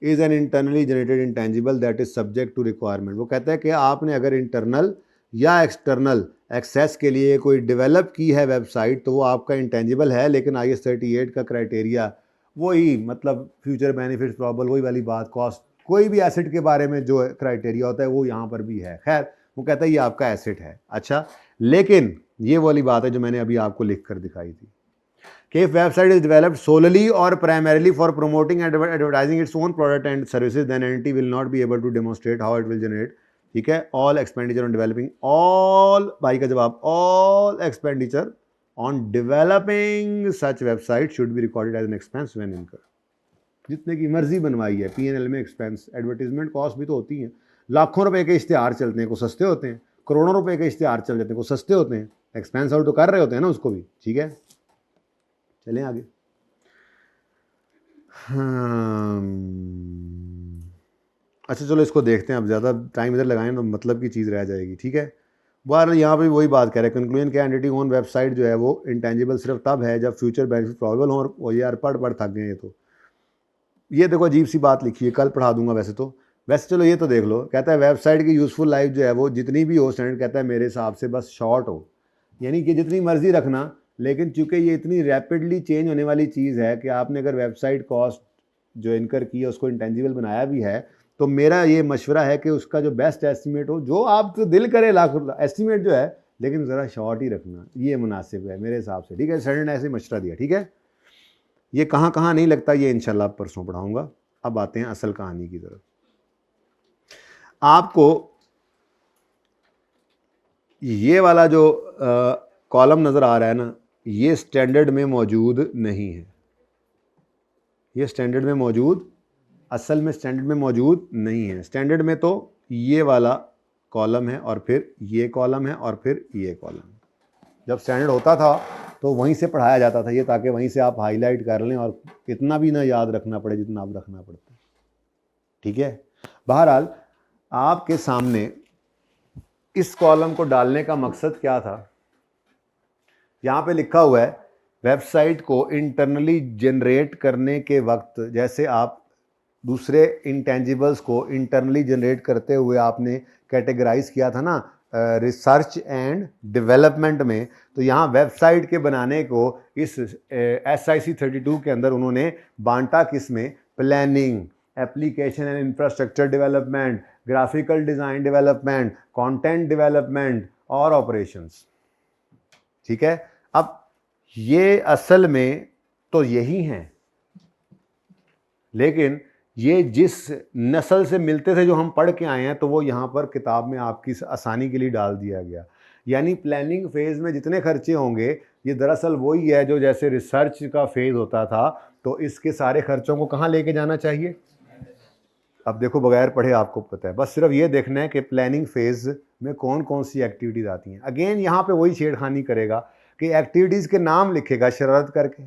[SPEAKER 1] is an internally generated intangible that is subject to requirement. वो कहता है कि आपने अगर इंटरनल या एक्सटर्नल एक्सेस के लिए कोई डेवलप की है वेबसाइट तो वो आपका इंटेंजिबल है, लेकिन IS 38 का क्राइटेरिया वही, मतलब फ्यूचर बेनिफिट्स प्रॉबल, वही वाली बात, कॉस्ट, कोई भी एसेट के बारे में जो क्राइटेरिया होता है वो यहाँ पर भी है। खैर वो कहता है ये आपका एसेट है, अच्छा। लेकिन ये वाली बात है जो मैंने अभी आपको लिख कर दिखाई थी कि if website is developed solely or primarily for promoting and advertising its own product and services, then entity will not be able to demonstrate how it will generate, ठीक है, all expenditure on developing, all, भाई का जवाब, all expenditure on developing such website should be recorded as an expense when incurred। जितने की मर्जी बनवाई है, P&L में एक्सपेंस, एडवर्टीजमेंट कॉस्ट भी तो होती हैं, लाखों रुपए के इश्तेहार चलते हैं, को सस्ते होते हैं, करोड़ों रुपए के इश्तेहार चल जाते हैं, को सस्ते होते हैं, एक्सपेंस आउट तो कर रहे होते हैं ना उसको भी, ठीक है। चलें आगे। अच्छा चलो इसको देखते हैं, अब ज़्यादा टाइम इधर लगाएं तो मतलब की चीज़ रह जाएगी, ठीक है। बार यहाँ पे वही बात कह रहे हैं, कंक्लूजन क्या, एंटिटी ओन वेबसाइट जो है वो इंटेंजिबल सिर्फ तब है जब फ्यूचर बेनिफिट प्रॉबल हो। और यार पढ़ थक गए, तो ये देखो अजीब सी बात लिखी है, कल पढ़ा दूंगा वैसे चलो ये तो देख लो। कहता है वेबसाइट की यूज़फुल लाइफ जो है वो जितनी भी हो, स्टैंडर्ड कहता है मेरे हिसाब से बस शॉर्ट हो, यानी कि जितनी मर्जी रखना, लेकिन चूंकि ये इतनी रैपिडली चेंज होने वाली चीज़ है कि आपने अगर वेबसाइट कॉस्ट जो इनकर की है उसको इंटेंजिबल बनाया भी है, तो मेरा ये मशवरा है कि उसका जो बेस्ट एस्टिमेट हो, जो आप तो दिल करे लाख एस्टिमेट जो है, लेकिन ज़रा शॉर्ट ही रखना, ये मुनासिब है मेरे हिसाब से, ठीक है। स्टैंडर्ड ने ऐसे मशवरा दिया, ठीक है। ये कहाँ कहाँ नहीं लगता ये इंशाल्लाह परसों पढ़ाऊँगा। अब आते हैं असल कहानी की तरफ। आपको ये वाला जो कॉलम नज़र आ रहा है ना, ये स्टैंडर्ड में मौजूद नहीं है, ये स्टैंडर्ड में मौजूद असल में स्टैंडर्ड में मौजूद नहीं है। स्टैंडर्ड में तो ये वाला कॉलम है और फिर ये कॉलम है और फिर ये कॉलम। जब स्टैंडर्ड होता था तो वहीं से पढ़ाया जाता था ये, ताकि वहीं से आप हाईलाइट कर लें और इतना भी ना याद रखना पड़े जितना आप रखना पड़ता है। ठीक है, बहरहाल आपके सामने इस कॉलम को डालने का मकसद क्या था। यहाँ पे लिखा हुआ है वेबसाइट को इंटरनली जनरेट करने के वक्त, जैसे आप दूसरे इंटेंजिबल्स को इंटरनली जनरेट करते हुए आपने कैटेगराइज किया था ना रिसर्च एंड डेवलपमेंट में, तो यहाँ वेबसाइट के बनाने को इस SIC 32 के अंदर उन्होंने बांटा किस में, planning, application and infrastructure development, graphical design development, content development और ऑपरेशंस। ठीक है, अब ये असल में तो यही हैं, लेकिन ये जिस नस्ल से मिलते थे जो हम पढ़ के आए हैं, तो वो यहाँ पर किताब में आपकी आसानी के लिए डाल दिया गया। यानी प्लानिंग फेज़ में जितने खर्चे होंगे ये दरअसल वही है जो जैसे रिसर्च का फेज़ होता था, तो इसके सारे खर्चों को कहाँ लेके जाना चाहिए। अब देखो, बगैर पढ़े आपको पता है, बस सिर्फ ये देखना है कि प्लानिंग फेज़ में कौन कौन सी एक्टिविटीज़ आती हैं। अगेन यहाँ पे वही छेड़खानी करेगा कि एक्टिविटीज़ के नाम लिखेगा शरारत करके,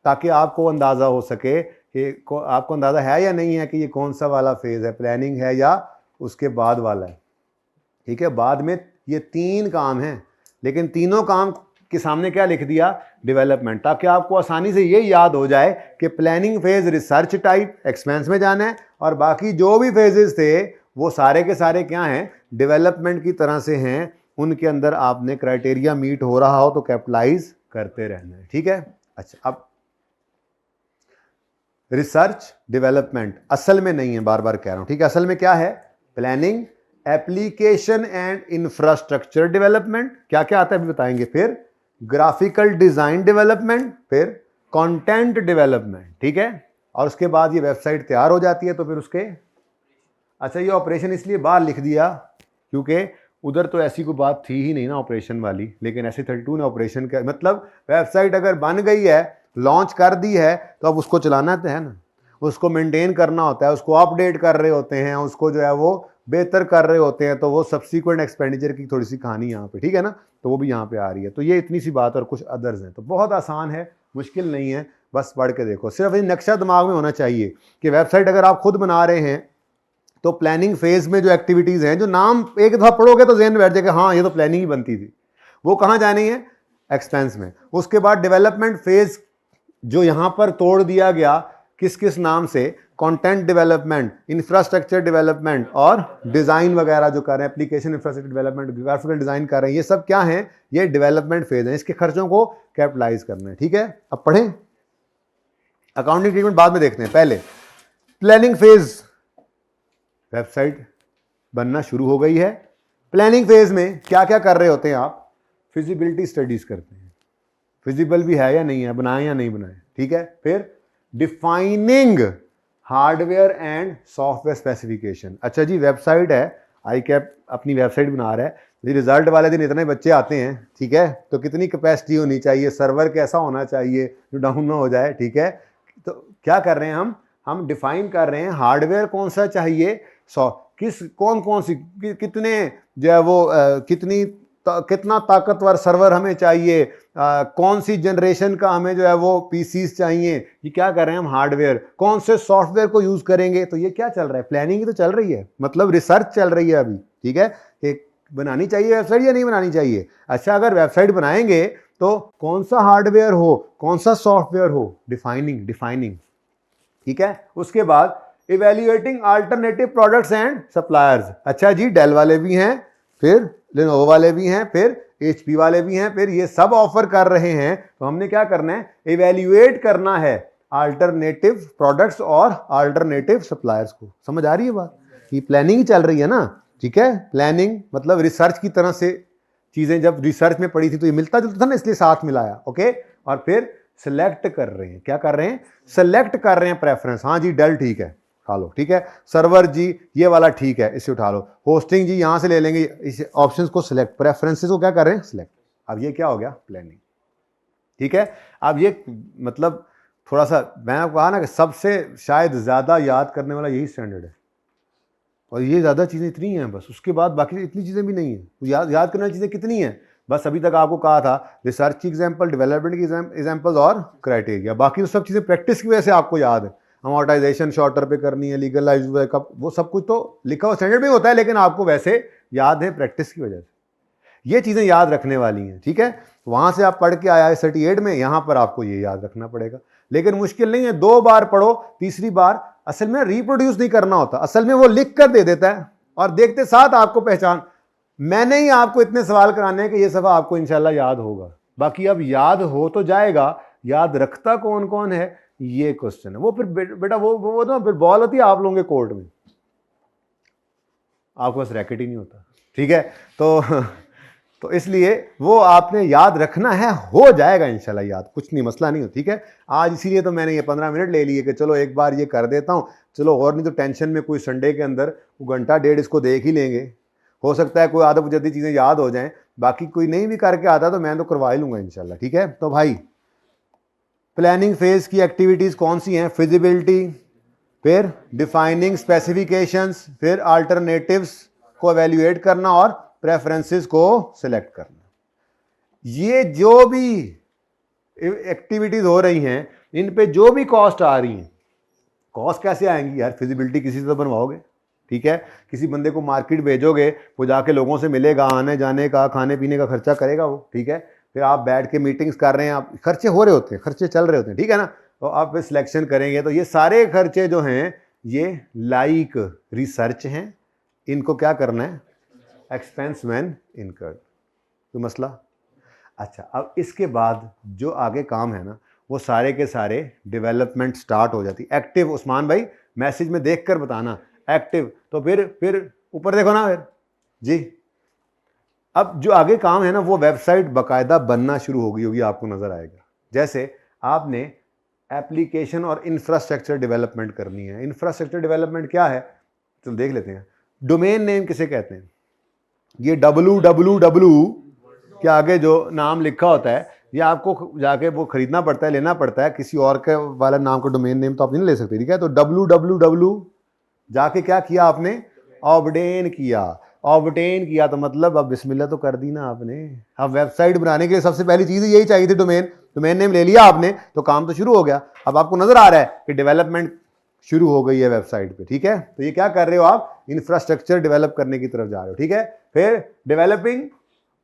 [SPEAKER 1] ताकि आपको अंदाज़ा हो सके कि आपको अंदाज़ा है या नहीं है कि ये कौन सा वाला फेज़ है, प्लानिंग है या उसके बाद वाला है। ठीक है, बाद में ये 3 काम हैं, लेकिन तीनों काम के सामने क्या लिख दिया, डेवलपमेंट, ताकि आपको आसानी से ये याद हो जाए कि planning phase research type expense में जाना है और बाकी जो भी फेजेस थे वो सारे के सारे क्या हैं, डेवलपमेंट की तरह से हैं। उनके अंदर आपने क्राइटेरिया मीट हो रहा हो तो कैपिटलाइज करते रहना है। ठीक है, अच्छा, अब रिसर्च डेवलपमेंट असल में नहीं है, बार बार कह रहा हूं। ठीक है, असल में क्या है, planning, application and infrastructure development, क्या क्या आता है अभी बताएंगे, फिर ग्राफिकल डिजाइन डेवलपमेंट, फिर कंटेंट डेवलपमेंट। ठीक है, और उसके बाद ये वेबसाइट तैयार हो जाती है तो फिर उसके, अच्छा ये ऑपरेशन इसलिए बाहर लिख दिया क्योंकि उधर तो ऐसी कोई बात थी ही नहीं ना ऑपरेशन वाली, लेकिन SIC 32 ने ऑपरेशन का मतलब वेबसाइट अगर बन गई है, लॉन्च कर दी है, तो अब उसको चलाना तो है ना, उसको मेंटेन करना होता है, उसको अपडेट कर रहे होते हैं, उसको जो है वो बेहतर कर रहे होते हैं, तो वो सब्सिक्वेंट एक्सपेंडिचर की थोड़ी सी कहानी यहाँ पे। ठीक है ना, तो वो भी यहाँ पे आ रही है। तो ये इतनी सी बात और कुछ अदर्स हैं, तो बहुत आसान है, मुश्किल नहीं है, बस पढ़ के देखो। सिर्फ ये नक्शा दिमाग में होना चाहिए कि वेबसाइट अगर आप खुद बना रहे हैं तो प्लानिंग फेज में जो एक्टिविटीज़ हैं, जो नाम एक दफ़ा पढ़ोगे तो ज़हन में बैठ जाएगा, हाँ ये तो प्लानिंग ही बनती थी, वो कहाँ जानी है, एक्सपेंस में। उसके बाद डेवलपमेंट फेज जो यहाँ पर तोड़ दिया गया किस किस नाम से, कंटेंट डेवलपमेंट, इंफ्रास्ट्रक्चर डेवलपमेंट और डिज़ाइन वगैरह जो कर रहे हैं, application infrastructure development, graphical design कर रहे हैं, ये सब क्या हैं, ये डेवलपमेंट फेज है। इसके खर्चों को कैपिटलाइज करना है। ठीक है, अब पढ़ें, अकाउंटिंग ट्रीटमेंट बाद में देखते हैं, पहले प्लानिंग फेज, वेबसाइट बनना शुरू हो गई है। प्लानिंग फेज में क्या क्या कर रहे होते हैं आप, फिजिबिलिटी स्टडीज करते हैं, फिजिबल भी है या नहीं है, बनाए या नहीं बनाए। ठीक है, फिर defining hardware and software specification. अच्छा जी, वेबसाइट है, ICAP अपनी वेबसाइट बना रहा है, रिजल्ट वाले दिन इतने बच्चे आते हैं, ठीक है, तो कितनी कैपेसिटी होनी चाहिए, सर्वर कैसा होना चाहिए जो डाउन ना हो जाए। ठीक है, तो क्या कर रहे हैं हम डिफाइन कर रहे हैं हार्डवेयर कौन सा चाहिए, कौन कौन सी कितने जो है वो कितना ताकतवर सर्वर हमें चाहिए, कौन सी जनरेशन का हमें जो है वो पीसीस चाहिए, ये क्या कर रहे हैं हम, हार्डवेयर, कौन से सॉफ्टवेयर को यूज करेंगे। तो ये क्या चल रहा है, प्लानिंग ही तो चल रही है, मतलब रिसर्च चल रही है अभी। ठीक है, कि बनानी चाहिए वेबसाइट या नहीं बनानी चाहिए। अच्छा, अगर वेबसाइट बनाएंगे तो कौन सा हार्डवेयर हो, कौन सा सॉफ्टवेयर हो, डिफाइनिंग। ठीक है, उसके बाद evaluating alternative products and suppliers. अच्छा जी, डेल वाले भी हैं, फिर लेनोवो वाले भी हैं, फिर HP वाले भी हैं, फिर ये सब ऑफर कर रहे हैं, तो हमने क्या करना है, इवेल्युएट करना है अल्टरनेटिव प्रोडक्ट्स और अल्टरनेटिव सप्लायर्स को। समझ आ रही है बात, ये प्लानिंग चल रही है ना। ठीक है, प्लानिंग मतलब रिसर्च की तरह से चीजें जब रिसर्च में पढ़ी थी तो ये मिलता जुलता था ना, इसलिए साथ मिलाया। ओके, और फिर सिलेक्ट कर रहे हैं, क्या कर रहे हैं, सिलेक्ट कर रहे हैं प्रेफरेंस। हाँ जी, डेल ठीक है, उठा लो। ठीक है, सर्वर जी ये वाला ठीक है, इसे उठा लो। होस्टिंग जी यहां से ले लेंगे, इस ऑप्शंस को सिलेक्ट, प्रेफरेंसेस को क्या कर रहे हैं, सिलेक्ट। अब ये क्या हो गया, प्लानिंग। ठीक है, अब ये मतलब थोड़ा सा मैंने आपको कहा ना कि सबसे शायद ज़्यादा याद करने वाला यही स्टैंडर्ड है, और ये ज़्यादा चीज़ें इतनी हैं बस, उसके बाद बाकी इतनी चीज़ें भी नहीं हैं। तो याद करने वाली चीज़ें कितनी हैं, बस अभी तक आपको कहा था रिसर्च की एग्जाम्पल, डेवलपमेंट की एग्जाम्पल्स और क्राइटेरिया, बाकी तो सब चीज़ें प्रैक्टिस की वजह से आपको याद है। अमोर्टाइजेशन शॉर्टर पे करनी है, लीगलाइज का वो सब कुछ तो लिखा हुआ स्टैंडर्ड में होता है, लेकिन आपको वैसे याद है प्रैक्टिस की वजह से। ये चीज़ें याद रखने वाली हैं, ठीक है। वहाँ से आप पढ़ के आया है 38 में, यहाँ पर आपको ये याद रखना पड़ेगा, लेकिन मुश्किल नहीं है। 2 बार पढ़ो, तीसरी बार असल में रिप्रोड्यूस नहीं करना होता, असल में वो लिख कर दे देता है और देखते साथ आपको पहचान। मैंने ही आपको इतने सवाल कराने हैं कि ये सफ़ा आपको इंशाल्लाह याद होगा, बाकी अब याद हो तो जाएगा, याद रखता कौन कौन है ये क्वेश्चन है। वो फिर बेटा वो ना फिर बॉल होती है आप लोगों के कोर्ट में, आपके पास रैकेट ही नहीं होता, ठीक है। तो इसलिए वो आपने याद रखना है, हो जाएगा इंशाल्लाह याद, कुछ नहीं, मसला नहीं हो, ठीक है। आज इसीलिए तो मैंने ये 15 मिनट ले लिए कि चलो एक बार ये कर देता हूँ, चलो, और नहीं तो टेंशन में कोई संडे के अंदर वो घंटा डेढ़ इसको देख ही लेंगे, हो सकता है कोई आधा जल्दी चीज़ें याद हो जाएं, बाकी कोई नहीं भी करके आता तो मैं तो करवा ही लूँगा इंशाल्लाह, ठीक है। तो भाई प्लानिंग फेज की एक्टिविटीज़ कौन सी हैं, फिजिबिलिटी, फिर डिफाइनिंग स्पेसिफिकेशंस, फिर अल्टरनेटिव्स को एवेल्युएट करना और प्रेफरेंसेस को सिलेक्ट करना। ये जो भी एक्टिविटीज हो रही हैं, इन पे जो भी कॉस्ट आ रही हैं, कॉस्ट कैसे आएंगी यार, फिजिबिलिटी किसी से तो बनवाओगे, ठीक है। किसी बंदे को मार्केट भेजोगे, वो जाके लोगों से मिलेगा, आने जाने का खाने पीने का खर्चा करेगा वो, ठीक है। फिर आप बैठ के मीटिंग्स कर रहे हैं, आप खर्चे हो रहे होते हैं, खर्चे चल रहे होते हैं, ठीक है ना। तो आप सिलेक्शन करेंगे, तो ये सारे खर्चे जो हैं ये लाइक रिसर्च हैं, इनको क्या करना है, एक्सपेंस व्हेन इनकर्ड, तो मसला। अच्छा, अब इसके बाद जो आगे काम है ना, वो सारे के सारे डेवलपमेंट स्टार्ट हो जाती। एक्टिव, उस्मान भाई मैसेज में देख कर बताना एक्टिव, तो फिर ऊपर देखो ना फिर जी। अब जो आगे काम है ना, वो वेबसाइट बाकायदा बनना शुरू हो गई होगी, आपको नज़र आएगा। जैसे आपने एप्लीकेशन और इंफ्रास्ट्रक्चर डेवलपमेंट करनी है। इंफ्रास्ट्रक्चर डेवलपमेंट क्या है, चलो देख लेते हैं। डोमेन नेम किसे कहते हैं, ये www के आगे जो नाम लिखा होता है, ये आपको जाके वो खरीदना पड़ता है, लेना पड़ता है, किसी और के वाला नाम का डोमेन नेम तो आप नहीं ले सकते, ठीक है। तो www जाके क्या किया आपने, ऑब्टेन किया तो मतलब अब बिस्मिल्लाह तो कर दी ना आपने। अब वेबसाइट बनाने के लिए सबसे पहली चीज़ यही चाहिए थी, डोमेन नेम ले लिया आपने, तो काम तो शुरू हो गया। अब आपको नजर आ रहा है कि डेवलपमेंट शुरू हो गई है वेबसाइट पे, ठीक है। तो ये क्या कर रहे हो आप, इंफ्रास्ट्रक्चर डेवलप करने की तरफ जा रहे हो, ठीक है। फिर डेवलपिंग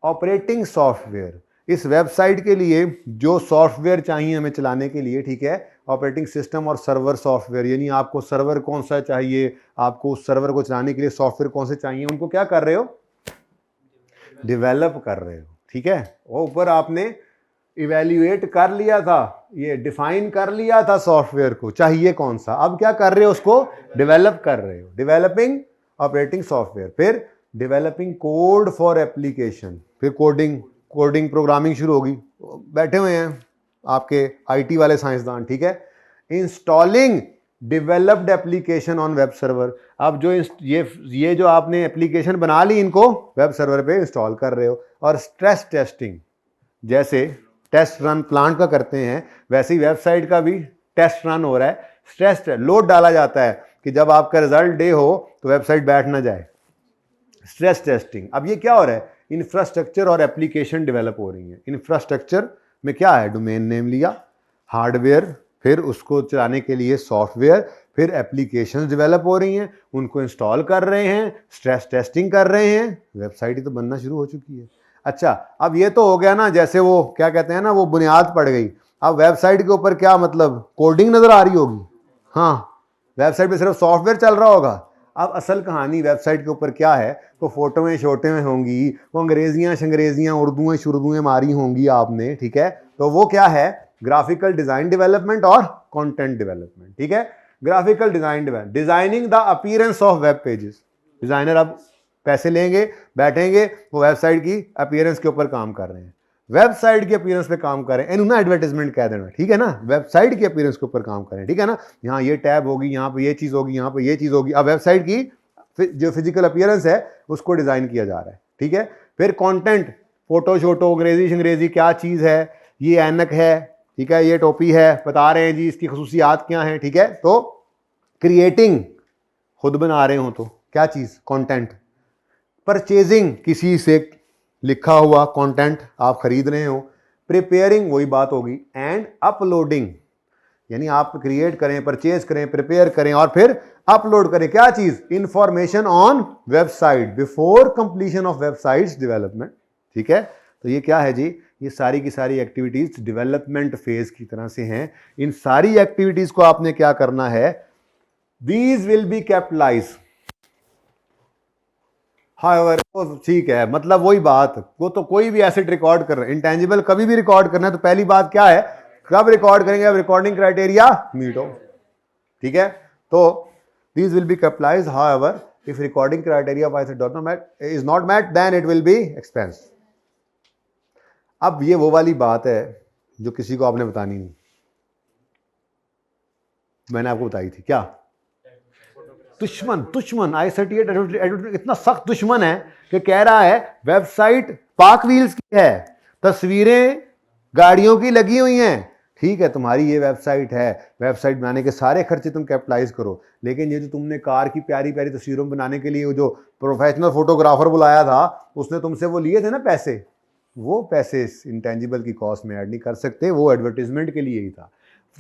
[SPEAKER 1] ऑपरेटिंग सॉफ्टवेयर, इस वेबसाइट के लिए जो सॉफ्टवेयर चाहिए हमें चलाने के लिए, ठीक है, ऑपरेटिंग सिस्टम और सर्वर सॉफ्टवेयर, यानी आपको सर्वर कौन सा चाहिए, आपको उस सर्वर को चलाने के लिए सॉफ्टवेयर कौन से चाहिए, उनको क्या कर रहे हो, डेवलप कर रहे हो, ठीक है। वो ऊपर आपने इवेल्युएट कर लिया था, ये डिफाइन कर लिया था सॉफ्टवेयर को चाहिए कौन सा, अब क्या कर रहे हो, उसको डेवलप कर रहे हो, डेवलपिंग ऑपरेटिंग सॉफ्टवेयर। फिर डेवलपिंग कोड फॉर एप्लीकेशन, फिर कोडिंग प्रोग्रामिंग शुरू होगी। बैठे हुए हैं आपके आईटी वाले साइंसदान, ठीक है। Installing developed application on web server, अब जो ये जो आपने एप्लीकेशन बना ली, इनको वेब सर्वर पे इंस्टॉल कर रहे हो। और स्ट्रेस टेस्टिंग, जैसे टेस्ट रन प्लांट का करते हैं, वैसे ही वेबसाइट का भी टेस्ट रन हो रहा है। स्ट्रेस लोड डाला जाता है कि जब आपका रिजल्ट डे हो तो वेबसाइट बैठ ना जाए, स्ट्रेस टेस्टिंग। अब ये क्या हो रहा है, इंफ्रास्ट्रक्चर और एप्लीकेशन डेवलप हो रही है। इंफ्रास्ट्रक्चर में क्या है, डोमेन नेम लिया, हार्डवेयर, फिर उसको चलाने के लिए सॉफ्टवेयर, फिर एप्लीकेशंस डेवलप हो रही हैं, उनको इंस्टॉल कर रहे हैं, स्ट्रेस टेस्टिंग कर रहे हैं, वेबसाइट ही तो बनना शुरू हो चुकी है। अच्छा, अब ये तो हो गया ना, जैसे वो क्या कहते हैं ना, वो बुनियाद पड़ गई। अब वेबसाइट के ऊपर क्या मतलब कोडिंग नजर आ रही होगी, हाँ, वेबसाइट पे सिर्फ सॉफ्टवेयर चल रहा होगा। अब असल कहानी वेबसाइट के ऊपर क्या है, तो फोटोएं छोटे में होंगी, वो अंग्रेजियाँ शंग्रेजियाँ उर्दुएँ शुर्दुएँ मारी होंगी आपने, ठीक है। तो वो क्या है, ग्राफिकल डिजाइन डेवलपमेंट और कंटेंट डेवलपमेंट, ठीक है। Graphical designing the appearance of web pages, designer अब पैसे लेंगे, बैठेंगे, वो वेबसाइट की अपीयरेंस के ऊपर काम कर रहे हैं, वेबसाइट की अपीयरेंस पे काम करें, इन्होंने ना एडवर्टाइजमेंट कह देना, ठीक है ना, वेबसाइट की अपीयरेंस के ऊपर काम करें, ठीक है ना। यहाँ ये टैब होगी, यहाँ पे ये चीज़ होगी, यहाँ पे ये चीज़ होगी। अब वेबसाइट की जो फिजिकल अपीयरेंस है उसको डिज़ाइन किया जा रहा है, ठीक है। फिर कंटेंट, फोटो शोटो, अंग्रेजी शंग्रेजी क्या चीज़ है, ये ऐनक है, ठीक है, ये टोपी है, बता रहे हैं जी इसकी खसूसियात क्या हैं, ठीक है। तो क्रिएटिंग, खुद बना रहे हो तो क्या चीज़, कंटेंट। परचेजिंग, किसी से लिखा हुआ कंटेंट आप खरीद रहे हो। प्रिपेयरिंग, वही बात होगी। एंड अपलोडिंग, यानी आप क्रिएट करें, परचेज करें, प्रिपेयर करें और फिर अपलोड करें। क्या चीज, information on website before completion of websites development, ठीक है। तो ये क्या है जी, ये सारी की सारी एक्टिविटीज डेवलपमेंट फेज की तरह से हैं। इन सारी एक्टिविटीज को आपने क्या करना है, these will be capitalise. However, ठीक है, मतलब वही बात, वो तो कोई भी एसेट रिकॉर्ड कर रहे हैं, इंटेंजिबल कभी भी रिकॉर्ड करना है तो पहली बात क्या है, कब रिकॉर्ड करेंगे, अब रिकॉर्डिंग क्राइटेरिया मीट हो, ठीक है। तो these will be capitalised, however if recording criteria is not met then it will be expense. अब ये वो वाली बात है जो किसी को आपने बतानी नहीं, मैंने आपको बताई थी। क्या दुश्मन आईसीटी इतना सख्त दुश्मन है कि कह रहा है वेबसाइट पाक व्हील्स की है, तस्वीरें गाड़ियों की लगी हुई हैं, ठीक है, तुम्हारी ये वेबसाइट है, वेबसाइट बनाने के सारे खर्चे तुम कैपिटलाइज करो, लेकिन ये जो तुमने कार की प्यारी प्यारी तस्वीरों बनाने के लिए जो प्रोफेशनल फोटोग्राफर बुलाया था, उसने तुमसे वो लिए थे ना पैसे, वो पैसे इंटेंजिबल की कॉस्ट में ऐड नहीं कर सकते, वो एडवर्टीजमेंट के लिए ही था।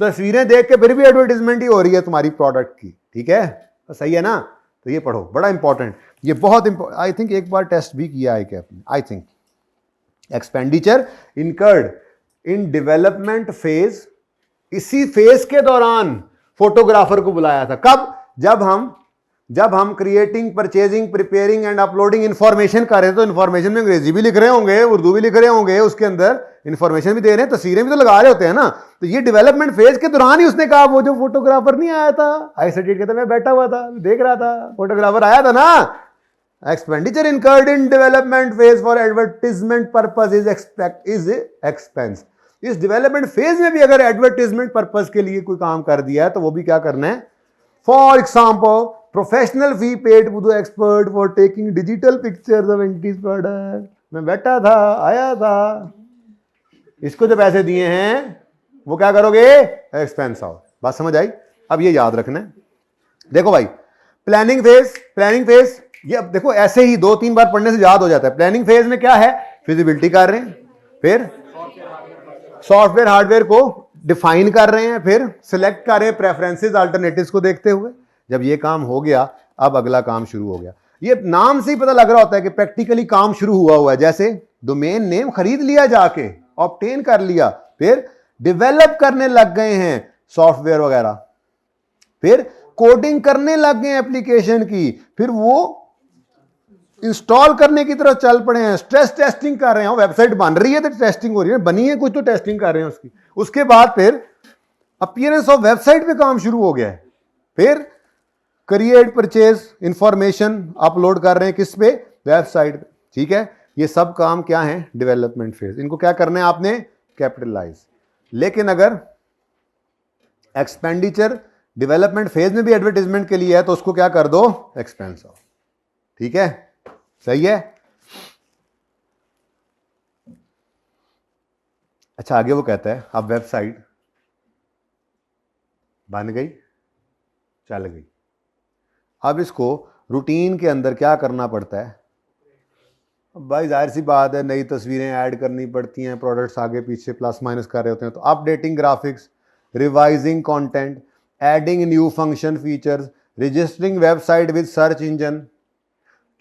[SPEAKER 1] तस्वीरें देख के फिर भी एडवर्टीजमेंट ही हो रही है तुम्हारी प्रोडक्ट की, ठीक है, तो सही है ना। तो ये पढ़ो, बड़ा इंपॉर्टेंट, ये बहुत इंपॉर्टेंट। आई थिंक एक बार टेस्ट भी किया है कैप ने, I think expenditure incurred in development phase, इसी फेज के दौरान फोटोग्राफर को बुलाया था। कब, जब हम creating, purchasing, preparing and uploading information कर रहे हैं, तो इंफॉर्मेशन में अंग्रेजी भी लिख रहे होंगे, उर्दू भी लिख रहे होंगे, उसके अंदर इंफॉर्मेशन भी दे रहे हैं, तस्वीरें भी तो लगा रहे होते हैं ना। तो ये डेवलपमेंट फेज के दौरान ही उसने कहा, वो जो फोटोग्राफर नहीं आया था आई सर्टिफिकेट कहता, मैं बैठा हुआ था देख रहा था, फोटोग्राफर आया था ना। Expenditure incurred in development phase for advertisement purpose is expense. इस डेवलपमेंट फेज में भी अगर एडवर्टीजमेंट पर्पज के लिए कोई काम कर दिया है तो वो भी क्या करना है। For example, professional fee paid to the expert for taking digital pictures of entity's product. मैं बैठा था, आया था, इसको जो पैसे दिए हैं वो क्या करोगे, एक्सपेंस आओ। बात समझ आई। अब ये याद रखना है, देखो भाई, प्लानिंग फेज ये अब देखो ऐसे ही 2-3 बार पढ़ने से याद हो जाता है। प्लानिंग फेज में क्या है, फिजिबिलिटी कर रहे हैं, फिर सॉफ्टवेयर हार्डवेयर को डिफाइन कर रहे हैं, फिर सिलेक्ट कर रहे हैं प्रेफरेंसेस अल्टरनेटिव्स को देखते हुए। जब ये काम हो गया, अब अगला काम शुरू हो गया। ये नाम से ही पता लग रहा होता है कि प्रैक्टिकली काम शुरू हुआ है। जैसे डोमेन नेम खरीद लिया, जाके ऑब्टेन कर लिया, फिर डेवलप करने लग गए हैं सॉफ्टवेयर वगैरह, फिर कोडिंग करने लग गए एप्लीकेशन की, फिर वो इंस्टॉल करने की तरफ चल पड़े हैं, स्ट्रेस टेस्टिंग कर रहे हैं, वेबसाइट बन रही है तो टेस्टिंग हो रही है, बनी है कुछ तो टेस्टिंग कर रहे हैं उसकी। उसके बाद फिर अपीयरेंस ऑफ वेबसाइट पे काम शुरू हो गया है, फिर क्रिएट, परचेज, इंफॉर्मेशन अपलोड कर रहे हैं किस पे, वेबसाइट पे, ठीक है। ये सब काम क्या है, डेवलपमेंट फेज। इनको क्या करना है आपने, कैपिटलाइज। लेकिन अगर एक्सपेंडिचर डेवलपमेंट फेज में भी एडवर्टीजमेंट के लिए है तो उसको क्या कर दो, एक्सपेंस ऑफ, ठीक है, सही है। अच्छा, आगे वो कहता है अब वेबसाइट बन गई, चल गई, अब इसको रूटीन के अंदर क्या करना पड़ता है। भाई जाहिर सी बात है, नई तस्वीरें ऐड करनी पड़ती हैं, प्रोडक्ट्स आगे पीछे प्लस माइनस कर रहे होते हैं, तो updating graphics, revising content, adding new function features, registering website with search engine.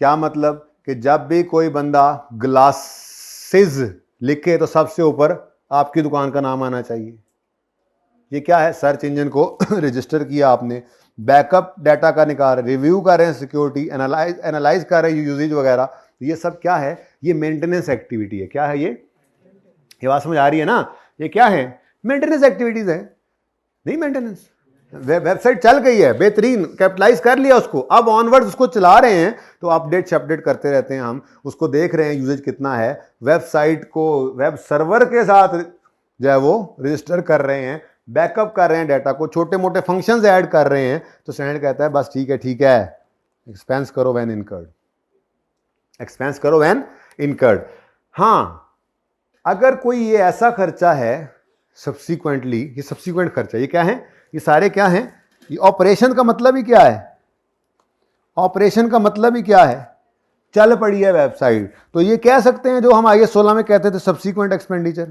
[SPEAKER 1] क्या मतलब कि जब भी कोई बंदा ग्लासेस लिखे तो सबसे ऊपर आपकी दुकान का नाम आना चाहिए। ये क्या है, सर्च इंजन को रजिस्टर किया आपने, बैकअप डाटा का निकाल, रिव्यू कर रहे हैं, सिक्योरिटी एनालाइज कर रहे हैं यूजेज वगैरह। तो ये सब क्या है, ये मेंटेनेंस एक्टिविटी है। क्या है ये बात समझ आ रही है ना। ये क्या है, मेंटेनेंस एक्टिविटीज है, नहीं मेंटेनेंस। वेबसाइट चल गई है, बेहतरीन, कैपिटलाइज कर लिया उसको, अब ऑनवर्ड्स उसको चला रहे हैं, तो अपडेट करते रहते हैं हम, उसको देख रहे हैं यूजेज कितना है, वेबसाइट को वेब सर्वर के साथ जो है वो रजिस्टर कर रहे हैं, बैकअप कर रहे हैं डाटा को, छोटे मोटे फंक्शंस ऐड कर रहे हैं। तो स्टैंडर्ड कहता है बस ठीक है, एक्सपेंस करो व्हेन इनकर्ड, एक्सपेंस करो व्हेन इनकर्ड। हाँ, अगर कोई ये ऐसा खर्चा है सब्सीक्वेंटली, ये सब्सीक्वेंट खर्चा, ये क्या है, ये सारे क्या हैं, ये ऑपरेशन का मतलब ही क्या है, ऑपरेशन का मतलब ही क्या है, चल पड़ी है वेबसाइट, तो ये कह सकते हैं जो हम IAS 16 में कहते थे सब्सीक्वेंट एक्सपेंडिचर।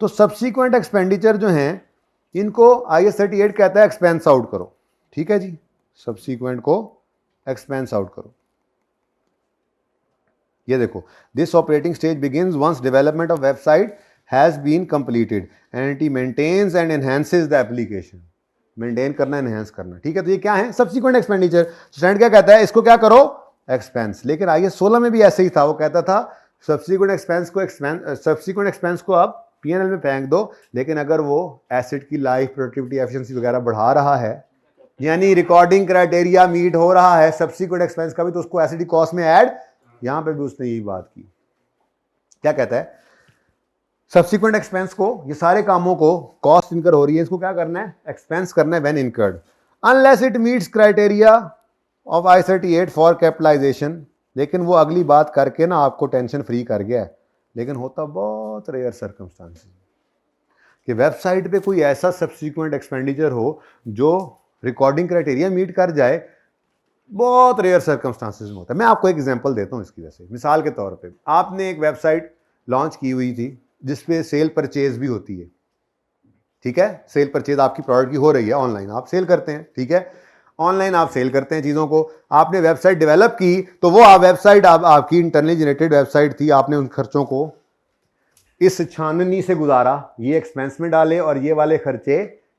[SPEAKER 1] तो सब्सीक्वेंट एक्सपेंडिचर जो हैं इनको IAS 38 कहता है एक्सपेंस आउट करो, ठीक है जी, सब्सीक्वेंट को एक्सपेंस आउट करो। ये देखो, this operating stage begins once development of website has been completed and it maintains and enhances the application, maintain करना, एनहांस करना, ठीक है। तो ये क्या है, सब्सीक्वेंट एक्सपेंडिचर। स्टैंडर्ड क्या कहता है, इसको क्या करो, एक्सपेंस। लेकिन IAS 16 में भी ऐसे ही था, वो कहता था सब्सीक्वेंट एक्सपेंस को आप P&L में फेंक दो, लेकिन अगर वो एसेट की लाइफ, प्रोडक्टिविटी, एफिशिएंसी वगैरह बढ़ा रहा है, यानी रिकॉर्डिंग क्राइटेरिया मीट हो रहा है सब्सीक्वेंट एक्सपेंस का भी, तो उसको एसिड कॉस्ट में ऐड, यहां पे भी उसने यही बात की। क्या कहता है, सब्सीक्वेंट एक्सपेंस को, ये सारे कामों को, कॉस्ट इनकर हो रही है, इसको क्या करना है, एक्सपेंस करना है when incurred, unless it meets criteria of IAS 38 for capitalisation. लेकिन वो अगली बात करके ना आपको टेंशन फ्री कर गया है, लेकिन होता बहुत रेयर सर्कमस्टांसेस कि वेबसाइट पे कोई ऐसा सब्सीक्वेंट एक्सपेंडिचर हो जो रिकॉर्डिंग क्राइटेरिया मीट कर जाए, बहुत रेयर सर्कमस्टांसेस में होता है। मैं आपको एक एग्जांपल देता हूं इसकी वजह से। मिसाल के तौर पे आपने एक वेबसाइट लॉन्च की हुई थी जिसपे सेल परचेज भी होती है, ठीक है, सेल परचेज आपकी प्रोडक्ट की हो रही है, ऑनलाइन आप सेल करते हैं, ठीक है, ऑनलाइन आप सेल करते हैं चीज़ों को। आपने वेबसाइट डेवलप की, तो वो वेबसाइट आपकी इंटरनली जनरेटेड वेबसाइट थी, आपने उन खर्चों को इस छाननी से गुजारा, ये एक्सपेंस में डाले और ये वाले खर्चे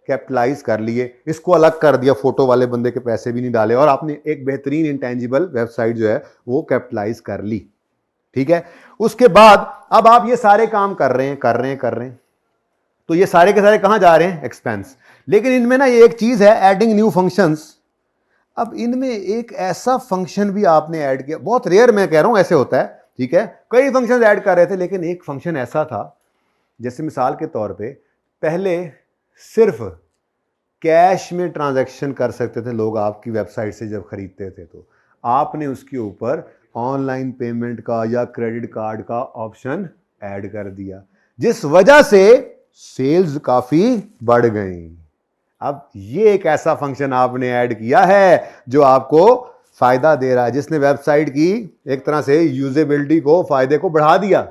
[SPEAKER 1] कैपिटलाइज कर लिए, इसको अलग कर दिया, फोटो वाले बंदे के पैसे भी नहीं डाले, और आपने एक बेहतरीन इंटेंजिबल वेबसाइट जो है वो कैपिटलाइज कर ली, ठीक है। उसके बाद अब आप ये सारे काम कर रहे हैं, तो ये सारे के सारे कहां जा रहे हैं, एक्सपेंस। लेकिन इनमें ना ये एक चीज है, एडिंग न्यू फंक्शंस। अब इनमें एक ऐसा फंक्शन भी आपने ऐड किया, बहुत रेयर मैं कह रहा हूं ऐसे होता है, ठीक है, कई फंक्शन ऐड कर रहे थे, लेकिन एक फंक्शन ऐसा था, जैसे मिसाल के तौर पे पहले सिर्फ कैश में ट्रांजैक्शन कर सकते थे लोग आपकी वेबसाइट से जब खरीदते थे, तो आपने उसके ऊपर ऑनलाइन पेमेंट का या क्रेडिट कार्ड का ऑप्शन ऐड कर दिया, जिस वजह से सेल्स काफी बढ़ गई। अब ये एक ऐसा फंक्शन आपने ऐड किया है जो आपको फायदा दे रहा है, जिसने वेबसाइट की एक तरह से यूजेबिलिटी को, फायदे को बढ़ा दिया।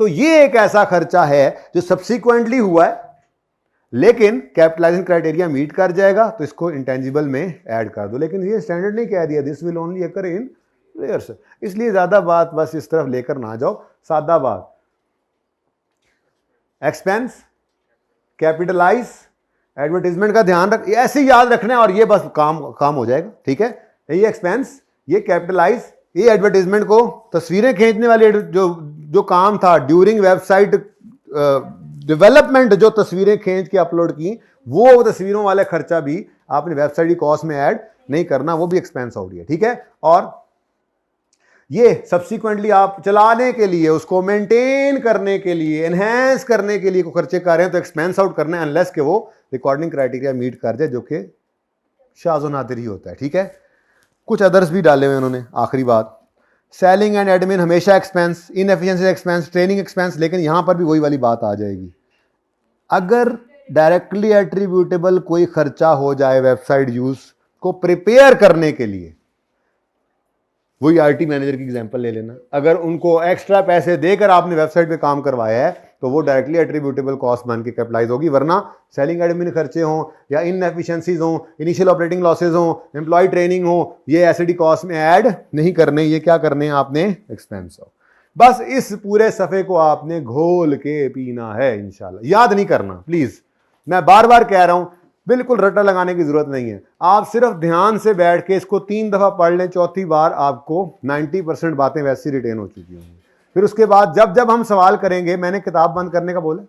[SPEAKER 1] तो ये एक ऐसा खर्चा है जो सब्सिक्वेंटली हुआ है, लेकिन कैपिटलाइजेशन क्राइटेरिया मीट कर जाएगा, तो इसको इंटेंजिबल में ऐड कर दो। लेकिन ये स्टैंडर्ड नहीं कह दिया, this will only occur in rares, इसलिए ज्यादा बात बस इस तरफ लेकर ना जाओ, सादा बात, एक्सपेंस, कैपिटलाइज, एडवर्टीजमेंट का ध्यान रख, ऐसे ही याद रखना है और ये बस काम हो जाएगा, ठीक है। ये एक्सपेंस, ये कैपिटलाइज, ये एडवर्टीजमेंट को तस्वीरें खींचने वाले जो काम था ड्यूरिंग वेबसाइट डेवलपमेंट, जो तस्वीरें खींच के अपलोड की, वो तस्वीरों वाले खर्चा भी आपने वेबसाइट की कॉस्ट में ऐड नहीं करना, वो भी एक्सपेंस आउट है, ठीक है। और ये सब्सिक्वेंटली आप चलाने के लिए, उसको मेंटेन करने के लिए, एनहेंस करने के लिए को खर्चे कर रहे हैं, तो एक्सपेंस आउट करना है, अनलेस के वो रिकॉर्डिंग क्राइटेरिया मीट कर जाए, जो कि शाज़ो नादिर ही होता है, ठीक है। कुछ अदर्स भी डाले हुए उन्होंने। आखिरी बात, सेलिंग एंड एडमिन हमेशा expense, inefficiency expense, training expense, लेकिन यहां पर भी वही वाली बात आ जाएगी, अगर डायरेक्टली एट्रीब्यूटेबल कोई खर्चा हो जाए वेबसाइट यूज को प्रिपेयर करने के लिए, वही आईटी मैनेजर की एग्जांपल ले लेना, अगर उनको एक्स्ट्रा पैसे देकर आपने वेबसाइट पे काम करवाया है, तो वो डायरेक्टली एट्रीब्यूटेबल कॉस्ट बन के कैपिटलाइज होगी, वरना सेलिंग एडमिन खर्चे हों या इनएफिशिएंसीज हों, इनिशियल ऑपरेटिंग लॉसेज हों, एम्प्लॉय ट्रेनिंग हो, ये एसडी कॉस्ट में ऐड नहीं करने, ये क्या करने हैं आपने, एक्सपेंस हो। बस इस पूरे सफ़े को आपने घोल के पीना है इंशाल्लाह, याद नहीं करना प्लीज, मैं बार बार कह रहा हूं, बिल्कुल रट्टा लगाने की जरूरत नहीं है, आप सिर्फ ध्यान से बैठ के इसको 3 दफा पढ़ लें, चौथी बार आपको 90% बातें वैसी रिटेन हो चुकी होंगी। फिर उसके बाद जब जब हम सवाल करेंगे, मैंने किताब बंद करने का बोला,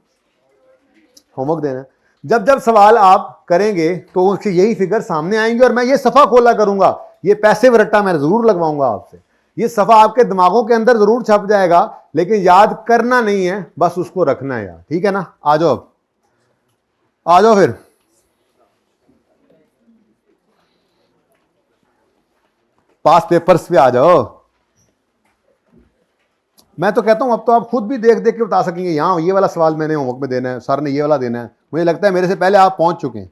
[SPEAKER 1] होमवर्क देना, जब जब सवाल आप करेंगे तो उसके यही फिगर सामने आएंगे और मैं ये सफा खोला करूंगा, ये पैसिव रट्टा मैं जरूर लगवाऊंगा आपसे, ये सफा आपके दिमागों के अंदर जरूर छप जाएगा, लेकिन याद करना नहीं है, बस उसको रखना है यार, ठीक है ना। आ जाओ, अब आ जाओ, फिर पास पेपर्स पे आ जाओ। मैं तो कहता हूँ अब तो आप खुद भी देख देख के बता सकेंगे, यहाँ ये वाला सवाल मैंने होमवर्क में देना है, सर ने ये वाला देना है। मुझे लगता है मेरे से पहले आप पहुंच चुके हैं।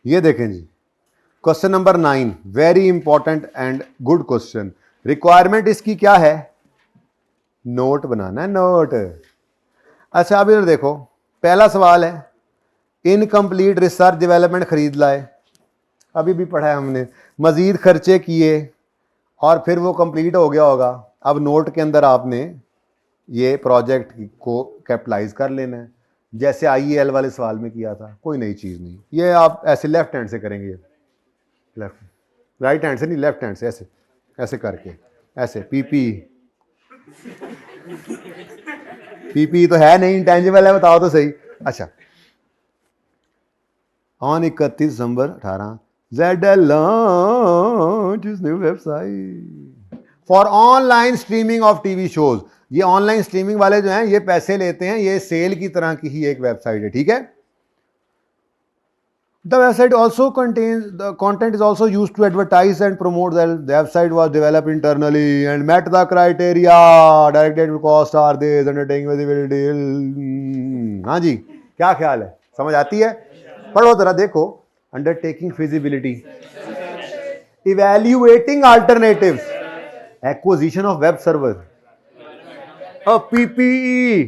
[SPEAKER 1] ये देखें जी, question number 9, very important and good question. Requirement इसकी क्या है? नोट बनाना है, नोट। अच्छा अब इधर देखो, पहला सवाल है इनकम्प्लीट रिसर्च डेवलपमेंट खरीद लाए, अभी भी पढ़ा है हमने, मजीद खर्चे किए और फिर वो कंप्लीट हो गया होगा। अब नोट के अंदर आपने ये प्रोजेक्ट को कैपिटलाइज कर लेना है, जैसे IEL वाले सवाल में किया था, कोई नई चीज़ नहीं। ये आप ऐसे लेफ्ट हैंड से करेंगे, लेफ्ट, राइट हैंड से नहीं, लेफ्ट हैंड से ऐसे ऐसे करके, ऐसे पीपी तो है नहीं, इंटेंजिबल है, बताओ तो सही। अच्छा, on 31 December 18 ZL launched his new website for online streaming of TV shows। ये ऑनलाइन स्ट्रीमिंग वाले जो हैं ये पैसे लेते हैं, ये सेल की तरह की ही एक वेबसाइट है, ठीक है। The website also contains, the content is also used to advertise and promote that the website was developed internally and met the criteria. Direct cost are this, undertaking visibility। हाँ जी, क्या ख्याल है, समझ आती है? पढ़ो जरा, देखो, undertaking feasibility, evaluating alternatives, acquisition of web server, PPE।